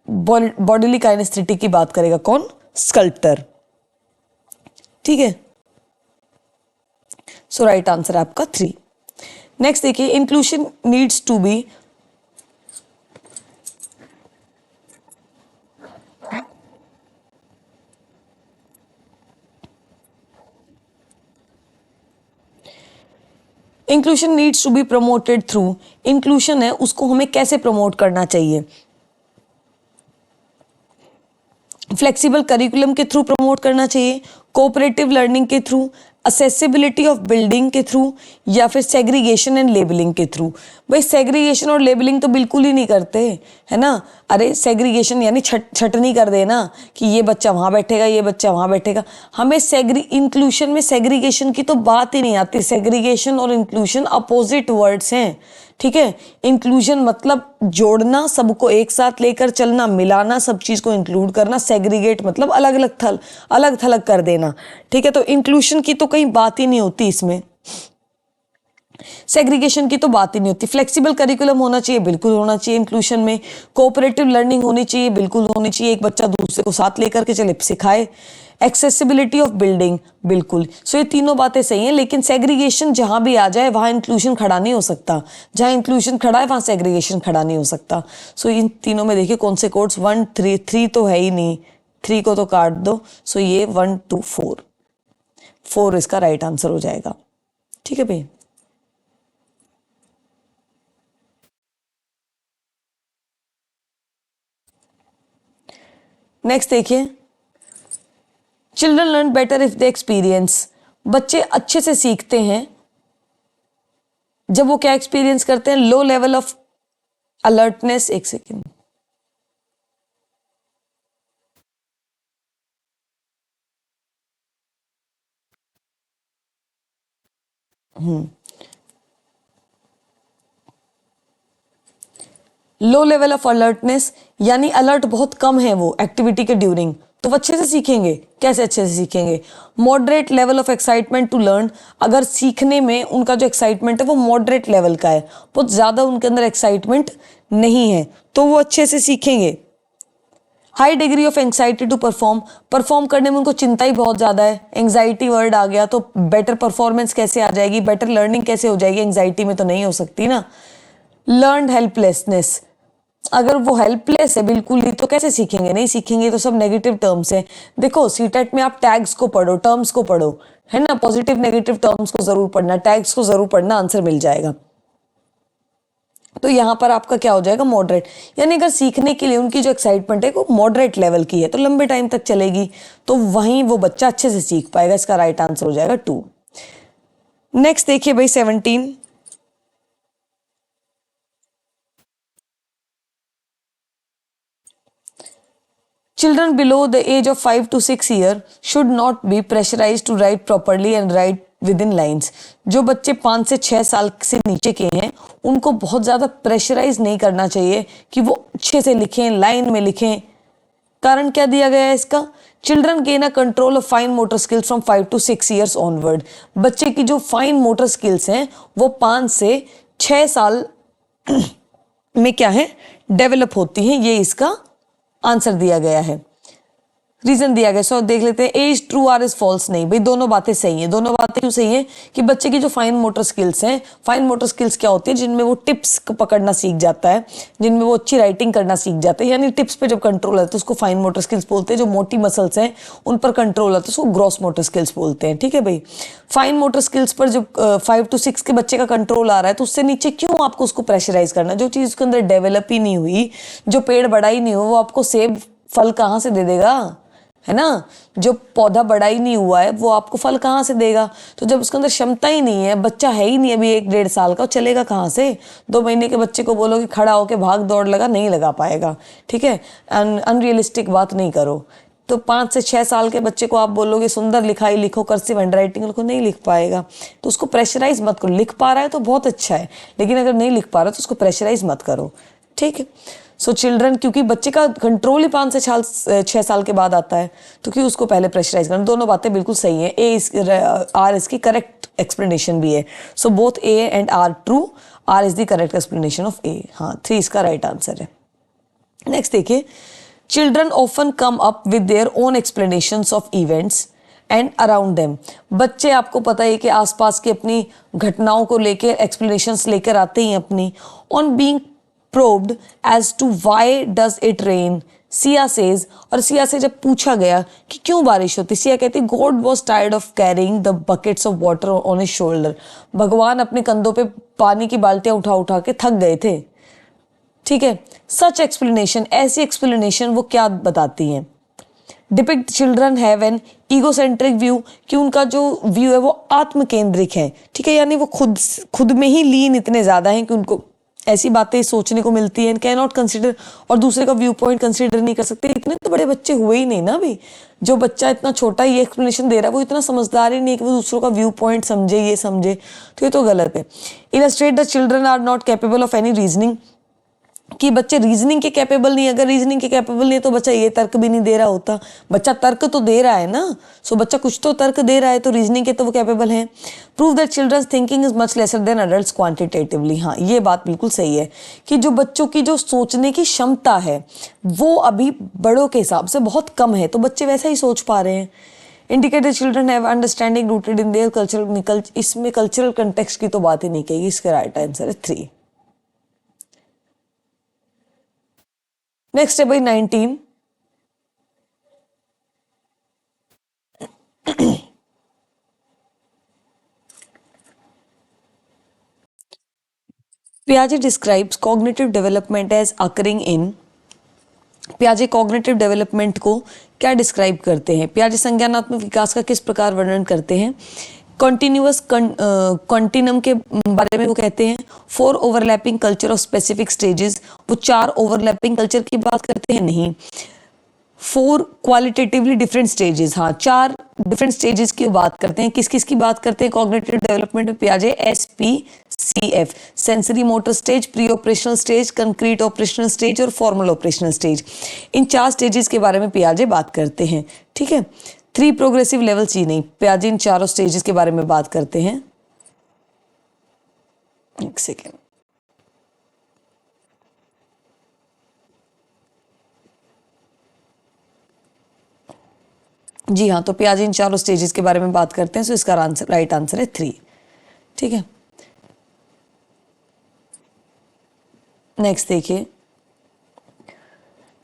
बॉडीली काइनेस्थेटिक की बात करेगा कौन? स्कल्प्टर, ठीक है। सो राइट आंसर है आपका 3। नेक्स्ट देखिए, inclusion needs to be inclusion needs to be promoted through. Inclusion है उसको हमें कैसे प्रमोट करना चाहिए? फ्लेक्सिबल करिकुलम के थ्रू प्रमोट करना चाहिए, कोऑपरेटिव लर्निंग के थ्रू, असेसिबिलिटी ऑफ बिल्डिंग के थ्रू, या फिर सेग्रीगेशन एंड लेबलिंग के थ्रू। भाई सेग्रीगेशन और लेबलिंग तो बिल्कुल ही नहीं करते, है ना। अरे सेग्रीगेशन यानी छटनी कर देना कि ये बच्चा वहाँ बैठेगा, ये बच्चा वहाँ बैठेगा। हमें इंक्लूशन में सेग्रीगेशन की तो बात ही नहीं आती। सेग्रीगेशन और इंक्लूशन अपोजिट वर्ड्स हैं, ठीक है। इंक्लूजन मतलब जोड़ना, सबको एक साथ लेकर चलना, मिलाना, सब चीज़ को इंक्लूड करना। सेग्रीगेट मतलब अलग थलग कर देना, ठीक है। तो इंक्लूजन की तो कहीं बात ही नहीं होती इसमें, सेग्रीगेशन की तो बात ही नहीं होती। फ्लेक्सिबल करिकुलम होना चाहिए, बिल्कुल होना चाहिए इंक्लूशन में। कोऑपरेटिव लर्निंग होनी चाहिए, बिल्कुल होनी चाहिए, एक बच्चा दूसरे को साथ लेकर के चले, सिखाए। एक्सेसिबिलिटी ऑफ बिल्डिंग, बिल्कुल। सो ये तीनों बातें सही हैं, लेकिन सेग्रीगेशन जहां भी आ जाए वहां इंक्लूजन खड़ा नहीं हो सकता। जहां इंक्लूजन खड़ा है वहां सेग्रीगेशन खड़ा नहीं हो सकता। सो इन तीनों में देखिए कौन से कोड्स, 1 3 3 तो है ही नहीं, 3 को तो काट दो। सो ये 1 2 4 इसका राइट आंसर हो जाएगा, ठीक है भाई। नेक्स्ट देखिए, children learn better if they experience. बच्चे अच्छे से सीखते हैं जब वो क्या एक्सपीरियंस करते हैं? Low level of alertness. एक second, low level of alertness यानी अलर्ट बहुत कम है वो एक्टिविटी के ड्यूरिंग, तो वो अच्छे से सीखेंगे। कैसे अच्छे से सीखेंगे? Moderate level of excitement to learn. अगर सीखने में उनका जो एक्साइटमेंट है वो मॉडरेट लेवल का है, बहुत ज़्यादा उनके अंदर एक्साइटमेंट नहीं है, तो वो अच्छे से सीखेंगे। High degree of anxiety to perform करने में उनको चिंता ही बहुत ज़्यादा है। एंग्जाइटी वर्ड आ गया तो बेटर परफॉर्मेंस कैसे आ जाएगी, बेटर लर्निंग कैसे हो जाएगी? एंग्जाइटी में तो नहीं हो सकती ना। लर्न हेल्पलेसनेस, अगर वो हेल्पलेस है बिल्कुल ही तो कैसे सीखेंगे? नहीं सीखेंगे, तो सब नेगेटिव टर्म्स है। देखो सीटेट में आप टैग्स को पढ़ो, टर्म्स को पढ़ो, है ना। पॉजिटिव नेगेटिव टर्म्स को जरूर पढ़ना, टैग्स को जरूर पढ़ना, आंसर मिल जाएगा। तो यहाँ पर आपका क्या हो जाएगा, मॉडरेट। यानी अगर सीखने के लिए उनकी जो एक्साइटमेंट है वो मॉडरेट लेवल की है तो लंबे टाइम तक चलेगी, तो वहीं वो बच्चा अच्छे से सीख पाएगा। इसका राइट आंसर हो जाएगा 2। नेक्स्ट देखिए भाई 17। Children below the age of 5 to 6 year should not be pressurized to write properly and write within lines। जो बच्चे 5 से 6 साल से नीचे के हैं उनको बहुत ज़्यादा प्रेशराइज नहीं करना चाहिए कि वो अच्छे से लिखें, लाइन में लिखें। कारण क्या दिया गया है इसका, children gain a control of fine motor skills from 5 to 6 years onward. बच्चे की जो फाइन मोटर स्किल्स हैं वो 5 से 6 साल में क्या है, डेवलप होती हैं। ये इसका आंसर दिया गया है, रीजन दिया गया। सो देख लेते हैं, A is true R is false. नहीं भाई, दोनों बातें सही हैं। दोनों बातें क्यों सही हैं कि बच्चे की जो फाइन मोटर स्किल्स हैं, फाइन मोटर स्किल्स क्या होती है, जिनमें वो टिप्स पकड़ना सीख जाता है, जिनमें वो अच्छी राइटिंग करना सीख जाता है, यानी टिप्स पे जब कंट्रोल आता है तो उसको फाइन मोटर स्किल्स बोलते हैं। जो मोटी मसल्स हैं उन पर कंट्रोल आता है उसको ग्रॉस मोटर स्किल्स बोलते हैं। ठीक है भाई, फाइन मोटर स्किल्स पर जब 5 to 6 के बच्चे का कंट्रोल आ रहा है तो उससे नीचे क्यों आपको उसको प्रेशराइज करना। जो चीज़ उसके अंदर डेवलप ही नहीं हुई, जो पेड़ बड़ा ही नहीं हुआ, वो आपको सेब फल कहाँ से दे देगा, है ना। जो पौधा बड़ा ही नहीं हुआ है वो आपको फल कहाँ से देगा। तो जब उसके अंदर क्षमता ही नहीं है, बच्चा है ही नहीं अभी 1-1.5 साल का, चलेगा कहाँ से। 2 महीने के बच्चे को बोलो कि खड़ा होके भाग दौड़ लगा, नहीं लगा पाएगा। ठीक है, अनरियलिस्टिक बात नहीं करो। तो 5 से 6 साल के बच्चे को आप बोलोगे सुंदर लिखाई लिखो, कर्सिव हैंडराइटिंग लिखो, नहीं लिख पाएगा। तो उसको प्रेशराइज मत करो। लिख पा रहा है तो बहुत अच्छा है, लेकिन अगर नहीं लिख पा रहा तो उसको प्रेशराइज मत करो। ठीक है, सो चिल्ड्रन, क्योंकि बच्चे का कंट्रोल ही 5 से 6 साल के बाद आता है, तो क्यों उसको पहले प्रेशराइज करना। दोनों बातें बिल्कुल सही है। आर इसकी करेक्ट एक्सप्लेनेशन भी है। So both A and R true. R is the correct explanation of A. हाँ, 3 इसका राइट आंसर है। नेक्स्ट देखिए, children often come up with their own explanations of events and around them. बच्चे, आपको पता है कि आसपास की अपनी घटनाओं को लेकर एक्सप्लेनेशंस लेकर आते ही अपनी। On being probed as to why does it rain, Siya says, और सिया से जब पूछा गया कि क्यों बारिश होती, सिया कहती God was tired of carrying the buckets of water on his shoulder। भगवान अपने कंधों पे पानी की बाल्टियां उठा उठा के थक गए थे। ठीक है, सच एक्सप्लेनेशन, ऐसी एक्सप्लेनेशन वो क्या बताती हैं। Depict children have an egocentric view, कि उनका जो व्यू है वो आत्म केंद्रिक है। ठीक है, यानी वो खुद में ही लीन इतने ज्यादा हैं कि उनको ऐसी बातें सोचने को मिलती हैं, कैन नॉट कंसिडर, और दूसरे का व्यू पॉइंट कंसिडर नहीं कर सकते। इतने तो बड़े बच्चे हुए ही नहीं ना अभी। जो बच्चा इतना छोटा ये एक्सप्लेनेशन दे रहा है वो इतना समझदार ही नहीं है कि वो दूसरों का व्यू पॉइंट समझे, ये समझे, तो ये तो गलत है। Illustrate the children are not capable of any reasoning, कि बच्चे रीजनिंग के कैपेबल नहीं। अगर रीजनिंग के कैपेबल नहीं है तो बच्चा ये तर्क भी नहीं दे रहा होता। बच्चा तर्क तो दे रहा है ना, सो बच्चा कुछ तो तर्क दे रहा है, तो रीजनिंग के तो वो कैपेबल हैं। Prove that children's thinking is much lesser than adults quantitatively. हाँ, ये बात बिल्कुल सही है कि जो बच्चों की जो सोचने की क्षमता है वो अभी बड़ों के हिसाब से बहुत कम है, तो बच्चे वैसा ही सोच पा रहे हैं। Indicate the children have understanding rooted in their cultural, इसमें कल्चरल कंटेक्स्ट की तो बात ही नहीं कही। इसका राइट आंसर है 3। नेक्स्ट है भाई 19। पियाजे describes cognitive development as occurring in. पियाजे कॉग्निटिव डेवलपमेंट को क्या डिस्क्राइब करते हैं, पियाजे संज्ञानात्मक विकास का किस प्रकार वर्णन करते हैं। कॉन्टिन्यूअस कॉन्टिनम के बारे में वो कहते हैं। 4 overlapping culture of specific stages, वो 4 ओवरलैपिंग कल्चर की बात करते हैं, नहीं। 4 क्वालिटेटिवली डिफरेंट स्टेजेस, हाँ 4 डिफरेंट स्टेजेस की बात करते हैं। किस किस की बात करते हैं कॉग्निटिव डेवलपमेंट में पियाजे, SPCF, sensory motor stage, pre operational stage, concrete operational stage और फॉर्मल ऑपरेशनल स्टेज। इन 4 स्टेजेस के बारे में पियाजे बात करते हैं। ठीक है, 3 प्रोग्रेसिव लेवल्स ही नहीं, पियाजे इन 4 स्टेजेस के बारे में बात करते हैं। एक सेकेंड, जी हाँ, तो पियाजे इन 4 स्टेजेस के बारे में बात करते हैं। सो इसका राइट आंसर है 3। ठीक है, नेक्स्ट देखिए,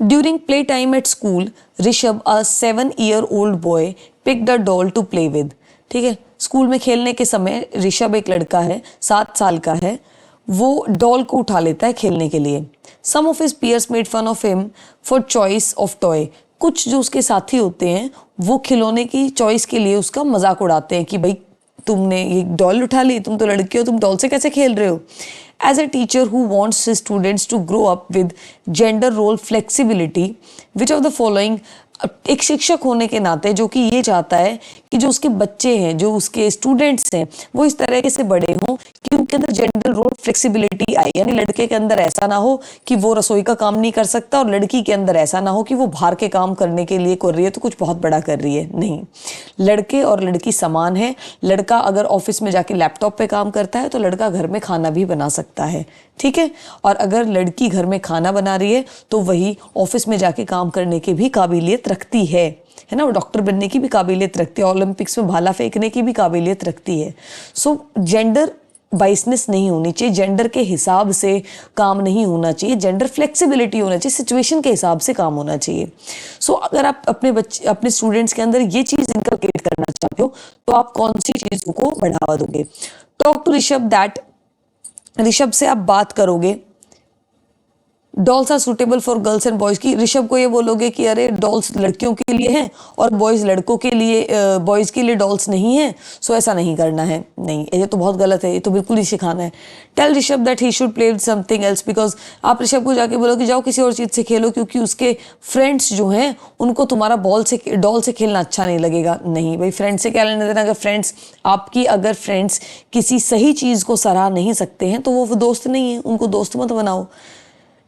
during play time at school Rishabh, a 7-year-old boy, picked a doll to play with. ठीक है, स्कूल में खेलने के समय ऋषभ एक लड़का है, 7 साल का है, वो डॉल को उठा लेता है खेलने के लिए। Some of his peers made fun of him for choice of toy. कुछ जो उसके साथी होते हैं वो खिलौने की चॉइस के लिए उसका मजाक उड़ाते हैं कि भाई तुमने ये डॉल उठा ली, तुम तो लड़के हो, तुम डॉल से कैसे खेल रहे हो। As a teacher who wants his students to grow up with gender role flexibility, which of the following, एक शिक्षक होने के नाते जो कि ये चाहता है कि जो उसके बच्चे हैं, जो उसके स्टूडेंट्स हैं, वो इस तरह से बड़े हों कि उनके अंदर जेंडर रोल फ्लेक्सिबिलिटी आए। यानी लड़के के अंदर ऐसा ना हो कि वो रसोई का काम नहीं कर सकता और लड़की के अंदर ऐसा ना हो कि वो बाहर के काम करने के लिए कर रही है तो कुछ बहुत बड़ा कर रही है। नहीं, लड़के और लड़की समान है। लड़का अगर ऑफिस में जाके लैपटॉप पे काम करता है तो लड़का घर में खाना भी बना सकता है, ठीक है। और अगर लड़की घर में खाना बना रही है तो वही ऑफिस में जाके काम करने की भी काबिलियत रखती है ना। वो डॉक्टर बनने की भी काबिलियत रखती है, ओलंपिक्स में भाला फेंकने की भी काबिलियत रखती है। सो जेंडर बाइसनेस नहीं होनी चाहिए, जेंडर के हिसाब से काम नहीं होना चाहिए, जेंडर फ्लेक्सिबिलिटी होना चाहिए, सिचुएशन के हिसाब से काम होना चाहिए। सो अगर आप अपने स्टूडेंट्स के अंदर ये चीज़ इनकलकेट करना चाहते हो तो आप कौन सी चीज़ों को बढ़ावा दोगे। Talk to Rishabh that, Rishabh से आप बात करोगे dolls are suitable for girls and boys की। ऋषभ को ये बोलोगे कि अरे डॉल्स लड़कियों के लिए हैं और बॉयज़ लड़कों के लिए, बॉयज़ के लिए डॉल्स नहीं है, सो ऐसा नहीं करना है। नहीं, ये तो बहुत गलत है, ये तो बिल्कुल ही सिखाना है। Tell Rishabh that he should play with something else, because आप ऋषभ को जाके बोलो कि जाओ किसी और चीज़ से खेलो, क्योंकि उसके फ्रेंड्स जो हैं उनको तुम्हारा डॉल से खेलना अच्छा नहीं लगेगा। नहीं भाई, फ्रेंड्स से क्या लेना देना। अगर फ्रेंड्स किसी सही चीज़ को सराह नहीं सकते हैं तो वो दोस्त नहीं है, उनको दोस्त मत बनाओ।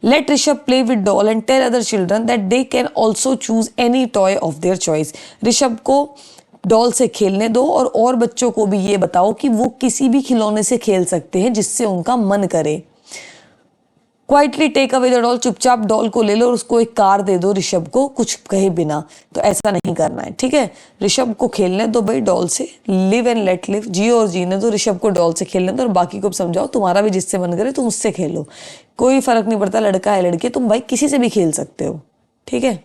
Let Rishabh play with doll and tell other children that they can also choose any toy of their choice. Rishabh को डॉल से खेलने दो और बच्चों को भी ये बताओ कि वो किसी भी खिलौने से खेल सकते हैं जिससे उनका मन करे। Quietly take away the doll, चुपचाप डॉल को ले लो और उसको एक कार दे दो ऋषभ को, कुछ कहे बिना। तो ऐसा नहीं करना है, ठीक है। ऋषभ को खेलने दो भाई डॉल से, लिव एंड लेट लिव, जियो और जीने दो। ऋषभ को डॉल से खेलने दो और बाकी को समझाओ तुम्हारा भी जिससे मन करे तुम उससे खेलो, कोई फर्क नहीं पड़ता लड़का है लड़की, तुम भाई किसी से भी खेल सकते हो, ठीक है।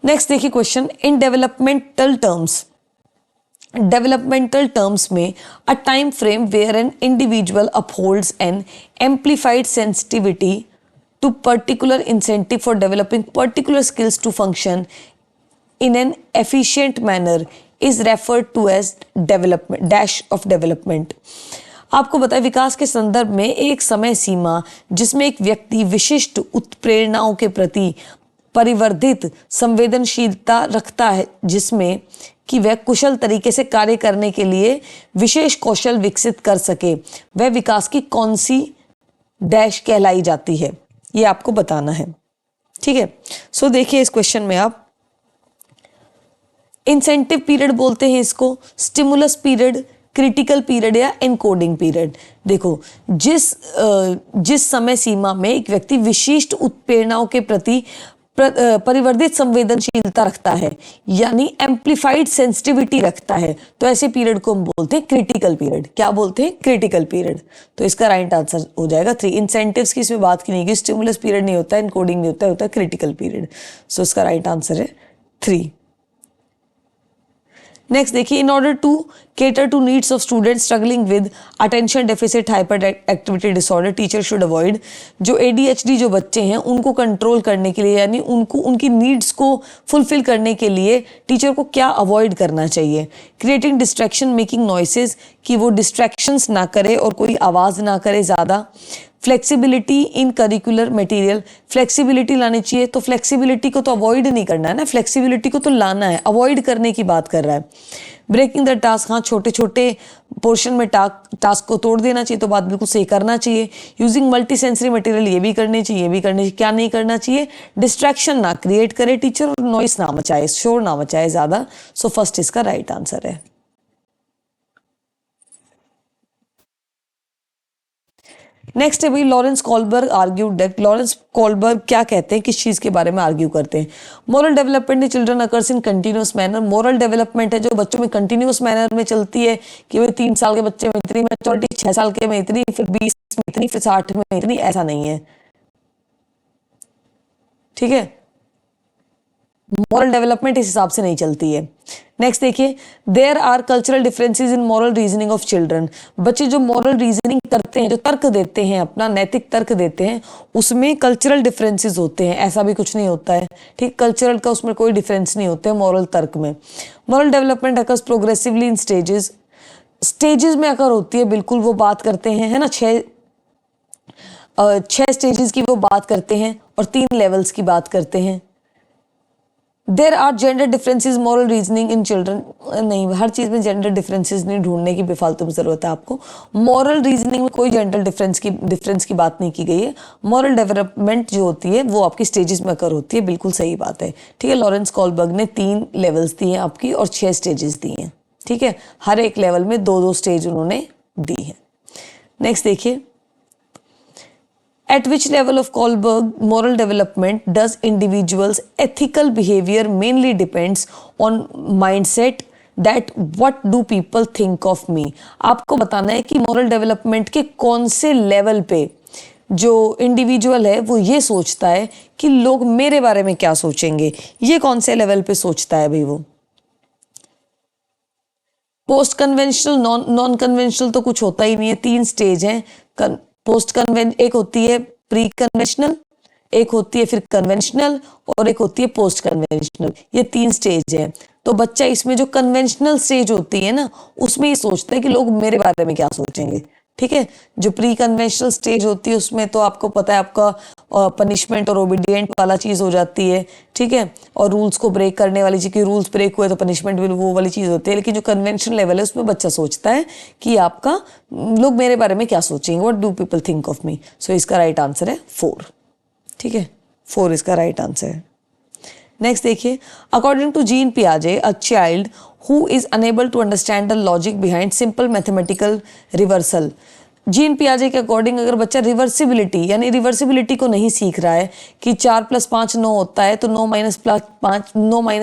नेक्स्ट देखिए क्वेश्चन, इन डेवलपमेंटल टर्म्स में a time frame where an individual upholds an amplified sensitivity to particular incentive for developing particular skills to function in an efficient manner is referred to as development dash of development। आपको बताएं, विकास के संदर्भ में एक समय सीमा जिसमें एक व्यक्ति विशिष्ट उत्प्रेरणाओं के प्रति परिवर्धित संवेदनशीलता रखता है, जिसमें कि वह कुशल तरीके से कार्य करने के लिए विशेष कौशल विकसित कर सके, वह विकास की कौन सी डैश कहलाई जाती है, ये आपको बताना है, ठीक है। सो देखिए इस क्वेश्चन में आप इंसेंटिव पीरियड बोलते हैं इसको, स्टिमुलस पीरियड, क्रिटिकल पीरियड या एनकोडिंग पीरियड। देखो, जिस समय सीमा में एक व्यक्ति विशिष्ट उत्प्रेरणाओं के प्रति परिवर्धित संवेदनशीलता रखता है, यानी एम्प्लीफाइड सेंसिटिविटी रखता है, तो ऐसे पीरियड को हम बोलते हैं क्रिटिकल पीरियड। क्या बोलते हैं? Critical period. तो इसका राइट आंसर हो जाएगा 3। इंसेंटिव्स की इसमें बात की नहीं, स्टिमुलस पीरियड नहीं होता है, एनकोडिंग नहीं होता है क्रिटिकल पीरियड। सो इसका राइट आंसर है 3। नेक्स्ट देखिए, in order to cater to needs of students struggling with attention deficit hyperactivity disorder, teacher should avoid। जो ADHD जो बच्चे हैं उनको कंट्रोल करने के लिए, यानी उनकी नीड्स को फुलफिल करने के लिए टीचर को क्या अवॉइड करना चाहिए? क्रिएटिंग डिस्ट्रैक्शन, मेकिंग नॉइसेज, कि वो डिस्ट्रैक्शंस ना करे और कोई आवाज़ ना करे ज़्यादा। फ्लेक्सिबिलिटी इन करिकुलर मटेरियल, फ्लेक्सिबिलिटी लानी चाहिए, तो फ्लेक्सिबिलिटी को तो अवॉइड नहीं करना है ना, फ्लेक्सिबिलिटी को तो लाना है, अवॉइड करने की बात कर रहा है। ब्रेकिंग द टास्क, हाँ छोटे छोटे पोर्शन में टास्क को तोड़ देना चाहिए, तो बात बिल्कुल सही करना चाहिए। यूजिंग मल्टी सेंसरी मटेरियल, ये भी करनी चाहिए, ये भी करनी चाहिए। क्या नहीं करना चाहिए? डिस्ट्रैक्शन ना क्रिएट करे टीचर और नॉइस ना मचाए, शोर ना मचाए ज़्यादा। सो फर्स्ट इसका राइट आंसर है। नेक्स्ट है भाई, Lawrence Kohlberg argued that, Lawrence Kohlberg क्या कहते हैं, किस चीज़ के बारे में आर्ग्यू करते हैं? Moral development in children occurs in continuous manner. Moral development है जो बच्चों में कंटिन्यूस मैनर में चलती है, कि भाई 3 साल के बच्चे में इतनी मैच्योरिटी, 6 साल के में इतनी, फिर 20 में इतनी, फिर 60 में इतनी, ऐसा नहीं है, ठीक है। मॉरल डेवलपमेंट इस हिसाब से नहीं चलती है। नेक्स्ट देखिए, there are cultural differences in moral reasoning of children. बच्चे जो मॉरल रीजनिंग करते हैं, जो तर्क देते हैं, अपना नैतिक तर्क देते हैं, उसमें कल्चरल डिफरेंसेस होते हैं। ऐसा भी कुछ नहीं होता है, ठीक, कल्चरल का उसमें कोई डिफरेंस नहीं होता है मॉरल तर्क में। मॉरल डेवलपमेंट अकर्स प्रोग्रेसिवली इन स्टेजेस, स्टेजेस में अकर होती है, बिल्कुल वो बात करते हैं, है ना, छह स्टेजेस की वो बात करते हैं और 3 लेवल्स की बात करते हैं। There are gender differences moral reasoning in children, नहीं, हर चीज़ में जेंडर डिफरेंसेस नहीं ढूंढने की बेफालतू में ज़रूरत है आपको। मॉरल रीजनिंग में कोई जेंडर डिफरेंस की बात नहीं की गई है। मॉरल डेवलपमेंट जो होती है वो आपकी स्टेजेस में अकर होती है, बिल्कुल सही बात है, ठीक है। लॉरेंस कोलबर्ग ने 3 लेवल्स दिए हैं आपकी और 6 स्टेजेस दिए हैं, ठीक है। हर एक लेवल में 2-2 स्टेज उन्होंने दी है। नेक्स्ट देखिए, at which level of Kohlberg moral development does individuals ethical behavior mainly depends on mindset that what do people think of me। आपको बताना है कि moral development के कौन से लेवल पे जो इंडिविजुअल है वो ये सोचता है कि लोग मेरे बारे में क्या सोचेंगे। ये कौन से लेवल पे सोचता है भाई वो। पोस्ट कन्वेंशनल, नॉन कन्वेंशनल तो कुछ होता ही नहीं है। 3 स्टेज हैं। पोस्ट कन्वेंशन, एक होती है प्री कन्वेंशनल, एक होती है फिर कन्वेंशनल और एक होती है पोस्ट कन्वेंशनल। ये 3 स्टेज है। तो बच्चा इसमें जो कन्वेंशनल स्टेज होती है ना, उसमें ये सोचता है कि लोग मेरे बारे में क्या सोचेंगे, ठीक है। जो प्री कन्वेंशनल स्टेज होती है उसमें तो आपको पता है आपका पनिशमेंट और ओबीडियंट वाला चीज़ हो जाती है, ठीक है, और रूल्स को ब्रेक करने वाली चीज़, रूल्स ब्रेक हुए तो पनिशमेंट भी वो वाली चीज़ होती है। लेकिन जो कन्वेंशन लेवल है उसमें बच्चा सोचता है कि आपका लोग मेरे बारे में क्या सोचेंगे, what do people think of me. So इसका राइट आंसर है 4, ठीक है, 4 इसका राइट आंसर है। नेक्स्ट देखिए, अकॉर्डिंग टू जीन पियाजे a child who is unable to understand the logic behind simple mathematical reversal. Jean पियाजे के अकॉर्डिंग अगर बच्चा रिवर्सिबिलिटी यानी रिवर्सिबिलिटी को नहीं सीख रहा है कि 4 + 5 9 होता है तो 9 -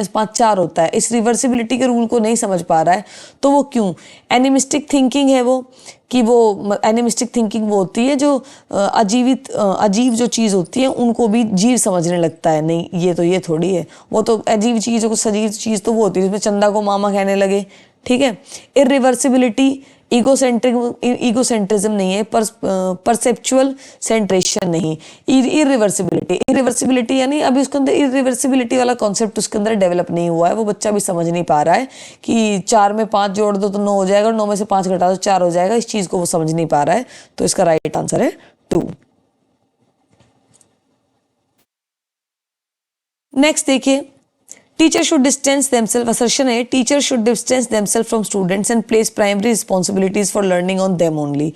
5 4 होता है, इस रिवर्सिबिलिटी के रूल को नहीं समझ पा रहा है, तो वो क्यों एनिमिस्टिक थिंकिंग है वो, कि वो एनिमिस्टिक थिंकिंग वो होती है जो अजीब जो चीज़ होती है उनको भी जीव समझने लगता है। नहीं, ये थोड़ी है, वो तो अजीब चीज़ को सजीव चीज़ तो वो होती है जिसमें चंदा को मामा कहने लगे, ठीक है। इरिवर्सिबिलिटी ईगोसेंट्रिज्म नहीं है, परसेप्चुअल सेंट्रेशन नहीं, इरिवर्सिबिलिटी यानी अभी उसके अंदर इरिवर्सिबिलिटी वाला कॉन्सेप्ट उसके अंदर डेवलप नहीं हुआ है। वो बच्चा भी समझ नहीं पा रहा है कि 4 में 5 जोड़ दो तो 9 हो जाएगा और 9 में से 5 घटा दो 4 हो जाएगा। इस चीज़ को वो समझ नहीं पा रहा है, तो इसका राइट आंसर है 2। नेक्स्ट देखिए, teacher should distance themselves, assertion है teacher should distance themselves from students and place primary responsibilities for learning on them only.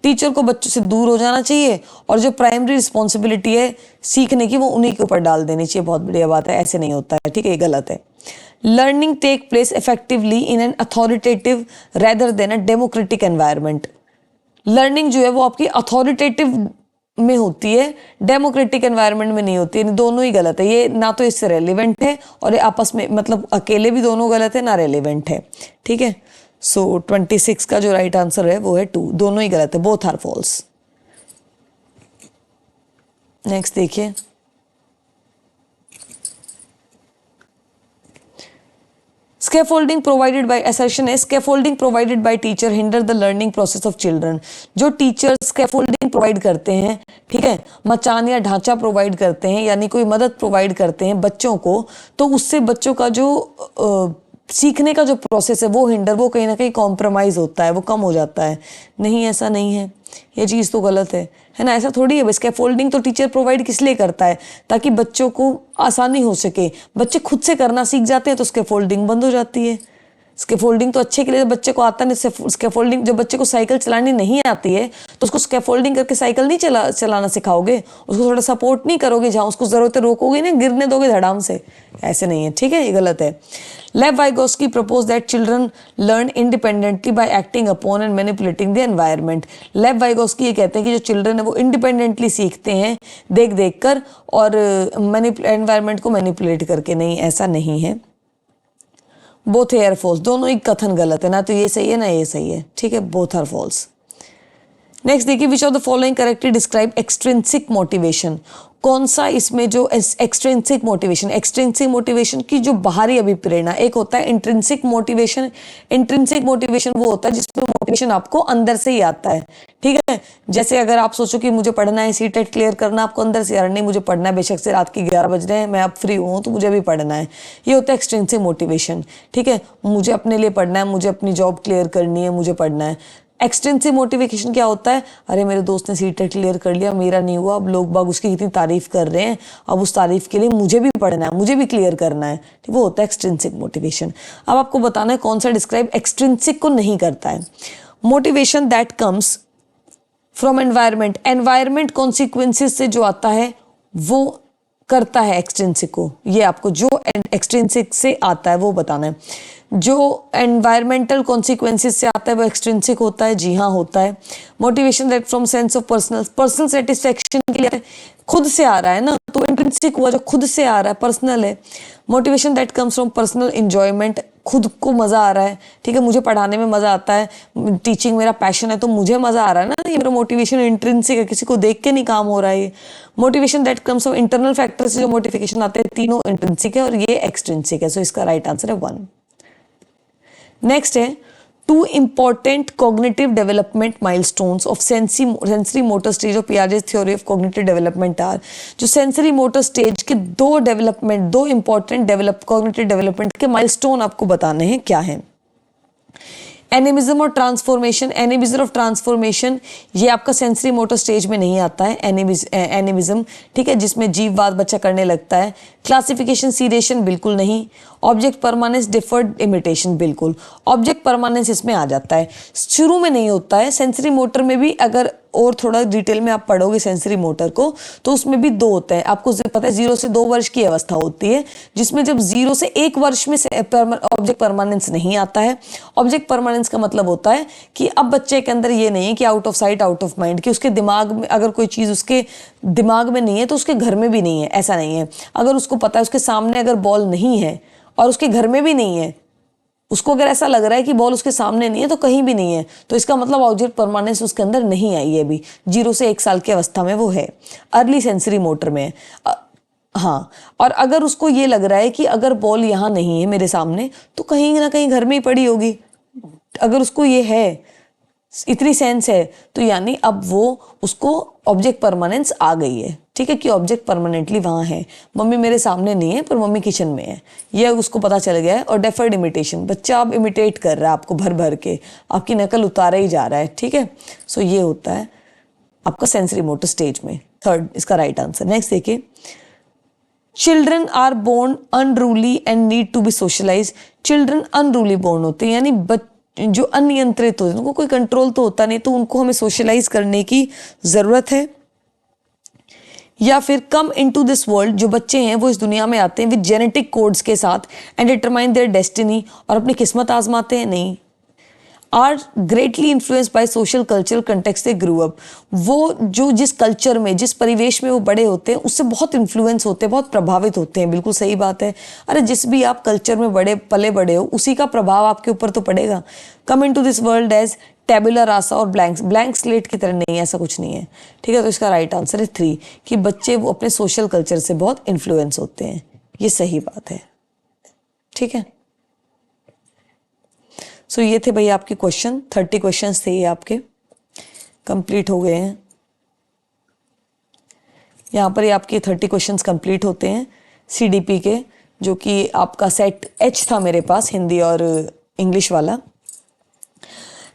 Teacher को बच्चों से दूर हो जाना चाहिए और जो प्राइमरी रिस्पॉन्सिबिलिटी है सीखने की वो उन्हीं के ऊपर डाल देनी चाहिए। बहुत बढ़िया बात है, ऐसे नहीं होता है, ठीक है, ये गलत है। Learning take place effectively in an authoritative rather than a democratic environment. Learning जो है वो आपकी अथॉरिटेटिव में होती है, डेमोक्रेटिक एनवायरनमेंट में नहीं होती है। दोनों ही गलत है, ये ना तो इससे रेलिवेंट है और ये आपस में मतलब अकेले भी दोनों गलत है, ना रेलिवेंट है, ठीक है। सो 26 का जो राइट आंसर है वो है 2, दोनों ही गलत है, बोथ आर फॉल्स। नेक्स्ट देखिए, स्कैफोल्डिंग प्रोवाइडेड बाय असर्शन है scaffolding provided by teacher hinder the learning process of children. जो टीचर स्कैफोल्डिंग प्रोवाइड करते हैं, ठीक है, मचान या ढांचा प्रोवाइड करते हैं यानी कोई मदद प्रोवाइड करते हैं बच्चों को, तो उससे बच्चों का जो सीखने का जो प्रोसेस है वो हिंडर, वो कहीं ना कहीं कॉम्प्रोमाइज़ होता है, वो कम हो जाता है। नहीं, ऐसा नहीं है, ये चीज़ तो गलत है ना, ऐसा थोड़ी है। स्कैफोल्डिंग तो टीचर प्रोवाइड किस लिए करता है, ताकि बच्चों को आसानी हो सके। बच्चे खुद से करना सीख जाते हैं तो स्कैफोल्डिंग बंद हो जाती है। स्कैफोल्डिंग तो अच्छे के लिए, बच्चे को आता नहीं। स्कैफोल्डिंग, जब बच्चे को साइकिल चलानी नहीं आती है तो उसको स्कैफोल्डिंग करके साइकिल नहीं चलाना सिखाओगे, उसको थोड़ा सपोर्ट नहीं करोगे, जहाँ उसको ज़रूरत है रोकोगे नहीं, गिरने दोगे धड़ाम से, ऐसे नहीं है, ठीक है, ये गलत है। लेव Vygotsky propose that children learn independently bye acting upon and manipulating the environment. लेव वाइगोस्की ये कहते हैं कि जो चिल्ड्रन है वो इंडिपेंडेंटली सीखते हैं देख देख कर और एनवायरनमेंट को मैनिपुलेट करके। नहीं, ऐसा नहीं है, बोथ आर फॉल्स, दोनों ही कथन गलत है, ना तो ये सही है ना ये सही है, ठीक है, बोथ आर फॉल्स। नेक्स्ट देखिए, which of the following correctly describe extrinsic motivation. कौन सा इसमें जो एक्सट्रिंसिक मोटिवेशन की जो बाहरी अभिप्रेरणा, एक होता है इंट्रिंसिक मोटिवेशन। इंट्रिंसिक मोटिवेशन वो होता है जिसमें मोटिवेशन आपको अंदर से ही आता है, ठीक है। जैसे अगर आप सोचो कि मुझे पढ़ना है, सीटेट क्लियर करना, आपको अंदर से यार नहीं मुझे पढ़ना है, बेशक से रात के 11 बज रहे हैं, मैं अब फ्री हूँ तो मुझे भी पढ़ना है, ये होता है एक्सट्रिंसिक मोटिवेशन, ठीक है। मुझे अपने लिए पढ़ना है, मुझे अपनी जॉब क्लियर करनी है, मुझे पढ़ना है। एक्सटेंसिव मोटिवेशन क्या होता है, अरे मेरे दोस्त ने सीटेट क्लियर कर लिया, मेरा नहीं हुआ, अब लोग बाग उसकी कितनी तारीफ कर रहे हैं, अब उस तारीफ के लिए मुझे भी पढ़ना है, मुझे भी क्लियर करना है, ठीक, वो होता है एक्सट्रिंसिक मोटिवेशन। अब आपको बताना है कौन सा डिस्क्राइब एक्सट्रिंसिक को नहीं करता है। Motivation that comes from environment, environment consequences से जो आता है वो करता है एक्सट्रिंसिक को। ये आपको जो एक्सट्रिंसिक से आता है वो बताना है। जो एनवायरमेंटल कॉन्सिक्वेंसेस से आता है वो एक्सट्रिंसिक होता है, जी हाँ होता है। Motivation that from sense of personal satisfaction के लिए खुद से आ रहा है ना, तो इंट्रिंसिक हुआ जो खुद से आ रहा है, पर्सनल है। Motivation that comes from personal enjoyment, खुद को मजा आ रहा है, ठीक है, मुझे पढ़ाने में मजा आता है, टीचिंग मेरा पैशन है तो मुझे मजा आ रहा है ना, ये मेरा मोटिवेशन इंट्रिंसिक है, किसी को देख के नहीं काम हो रहा है ये। Motivation that comes from internal factor से जो मोटिवेशन आते हैं तीनों इंट्रिंसिक है और ये एक्सट्रिंसिक है, सो इसका राइट आंसर है 1। नेक्स्ट है 2 important cognitive development milestones of sensory motor stage of Piaget's theory of cognitive development are, जो sensory motor stage के दो important cognitive development के milestone आपको बताने हैं क्या है। एनिमिज्म और ट्रांसफॉर्मेशन, एनिमिज्म ऑफ ट्रांसफॉर्मेशन ये आपका सेंसरी मोटर स्टेज में नहीं आता है, एनिमिज्म, ठीक है, जिसमें जीववाद बच्चा करने लगता है। क्लासिफिकेशन सीडेशन बिल्कुल नहीं। ऑब्जेक्ट परमानेंस डिफर्ड इमिटेशन बिल्कुल, ऑब्जेक्ट परमानेंस इसमें आ जाता है, शुरू में नहीं होता है। सेंसरी मोटर में भी अगर और थोड़ा डिटेल में आप पढ़ोगे सेंसरी मोटर को तो उसमें भी 2 होते हैं, आपको पता है 0 से 2 वर्ष की अवस्था होती है, जिसमें जब 0 से 1 वर्ष में ऑब्जेक्ट परमानेंस नहीं आता है। ऑब्जेक्ट परमानेंस का मतलब होता है कि अब बच्चे के अंदर ये नहीं है कि out of sight out of mind, कि उसके दिमाग में अगर कोई चीज़ उसके दिमाग में नहीं है तो उसके घर में भी नहीं है, ऐसा नहीं है। अगर उसको पता है उसके सामने अगर बॉल नहीं है और उसके घर में भी नहीं है, उसको अगर ऐसा लग रहा है कि बॉल उसके सामने नहीं है तो कहीं भी नहीं है, तो इसका मतलब ऑब्जेक्ट परमानेंस उसके अंदर नहीं आई है अभी, 0 से 1 साल की अवस्था में वो है, अर्ली सेंसरी मोटर में। हाँ, और अगर उसको ये लग रहा है कि अगर बॉल यहाँ नहीं है मेरे सामने तो कहीं ना कहीं घर में ही पड़ी होगी, अगर उसको ये है, इतनी सेंस है, तो यानी अब वो उसको ऑब्जेक्ट परमानेंस आ गई है, ठीक है, कि ऑब्जेक्ट परमानेंटली वहाँ है, मम्मी मेरे सामने नहीं है पर मम्मी किचन में है, ये उसको पता चल गया है। और डेफर्ड इमिटेशन, बच्चा अब इमिटेट कर रहा है आपको, भर भर के आपकी नकल उतारा ही जा रहा है, ठीक है। सो ये होता है आपका सेंसरी मोटर स्टेज में, 3rd इसका राइट आंसर। नेक्स्ट देखिए, children are born unruly and need to be socialize. Children unruly born होते हैं, यानी जो अनियंत्रित होते हैं, उनको कोई कंट्रोल तो होता नहीं, तो उनको हमें सोशलाइज करने की ज़रूरत है। या फिर कम इनटू दिस वर्ल्ड, जो बच्चे हैं वो इस दुनिया में आते हैं विद जेनेटिक कोड्स के साथ एंड डिटरमाइन देयर डेस्टिनी, और अपनी किस्मत आजमाते हैं, नहीं। Are greatly influenced by social cultural context they grew up, वो जो जिस कल्चर में जिस परिवेश में वो बड़े होते हैं उससे बहुत इन्फ्लुएंस होते हैं, बहुत प्रभावित होते हैं, बिल्कुल सही बात है। अरे जिस भी आप कल्चर में पले बड़े हो उसी का प्रभाव आपके ऊपर तो पड़ेगा। Come into this world as tabula rasa और ब्लैंक स्लेट की तरह नहीं, ऐसा कुछ नहीं है, ठीक है। तो इसका राइट आंसर है 3, कि बच्चे वो अपने सोशल कल्चर से बहुत इन्फ्लुएंस होते हैं, ये सही बात है, ठीक है। सो ये थे भैया आपके क्वेश्चन, 30 क्वेश्चंस थे ये आपके, कंप्लीट हो गए हैं। यहाँ पर ये आपके 30 क्वेश्चंस कंप्लीट होते हैं CDP के, जो कि आपका सेट H था मेरे पास, हिंदी और इंग्लिश वाला।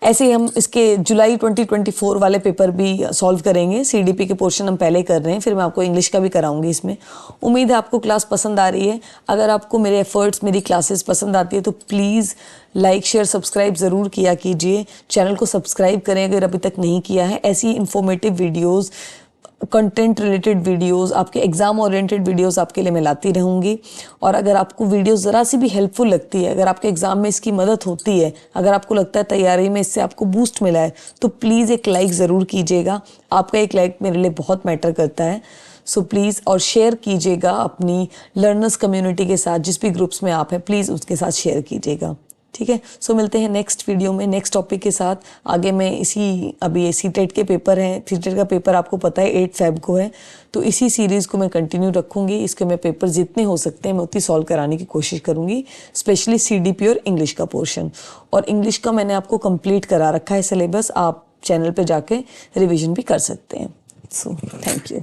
ऐसे ही हम इसके जुलाई 2024 वाले पेपर भी सॉल्व करेंगे। CDP के पोर्शन हम पहले कर रहे हैं, फिर मैं आपको इंग्लिश का भी कराऊंगी इसमें। उम्मीद है आपको क्लास पसंद आ रही है। अगर आपको मेरे एफर्ट्स, मेरी क्लासेस पसंद आती है तो प्लीज़ लाइक शेयर सब्सक्राइब ज़रूर किया कीजिए। चैनल को सब्सक्राइब करें अगर अभी तक नहीं किया है। ऐसी informative videos, content related videos, आपके एग्जाम ओरिएंटेड वीडियोस आपके लिए मैं लाती रहूँगी। और अगर आपको वीडियो ज़रा सी भी हेल्पफुल लगती है, अगर आपके एग्जाम में इसकी मदद होती है, अगर आपको लगता है तैयारी में इससे आपको बूस्ट मिला है, तो प्लीज़ एक लाइक ज़रूर कीजिएगा। आपका एक लाइक मेरे लिए बहुत मैटर करता है। सो प्लीज़, और शेयर कीजिएगा अपनी लर्नर्स कम्युनिटी के साथ, जिस भी ग्रुप्स में आप हैं प्लीज़ उसके साथ शेयर कीजिएगा। ठीक है। सो मिलते हैं नेक्स्ट वीडियो में नेक्स्ट टॉपिक के साथ। आगे मैं अभी ये सीटेट के पेपर हैं, सीटेट का पेपर आपको पता है 8 फेब को है, तो इसी सीरीज़ को मैं कंटिन्यू रखूँगी। इसके मैं पेपर जितने हो सकते हैं मैं उतनी सॉल्व कराने की कोशिश करूँगी, स्पेशली CDP और इंग्लिश का पोर्शन। और इंग्लिश का मैंने आपको कंप्लीट करा रखा है सिलेबस, आप चैनल पे जाके रिविजन भी कर सकते हैं। So thank you.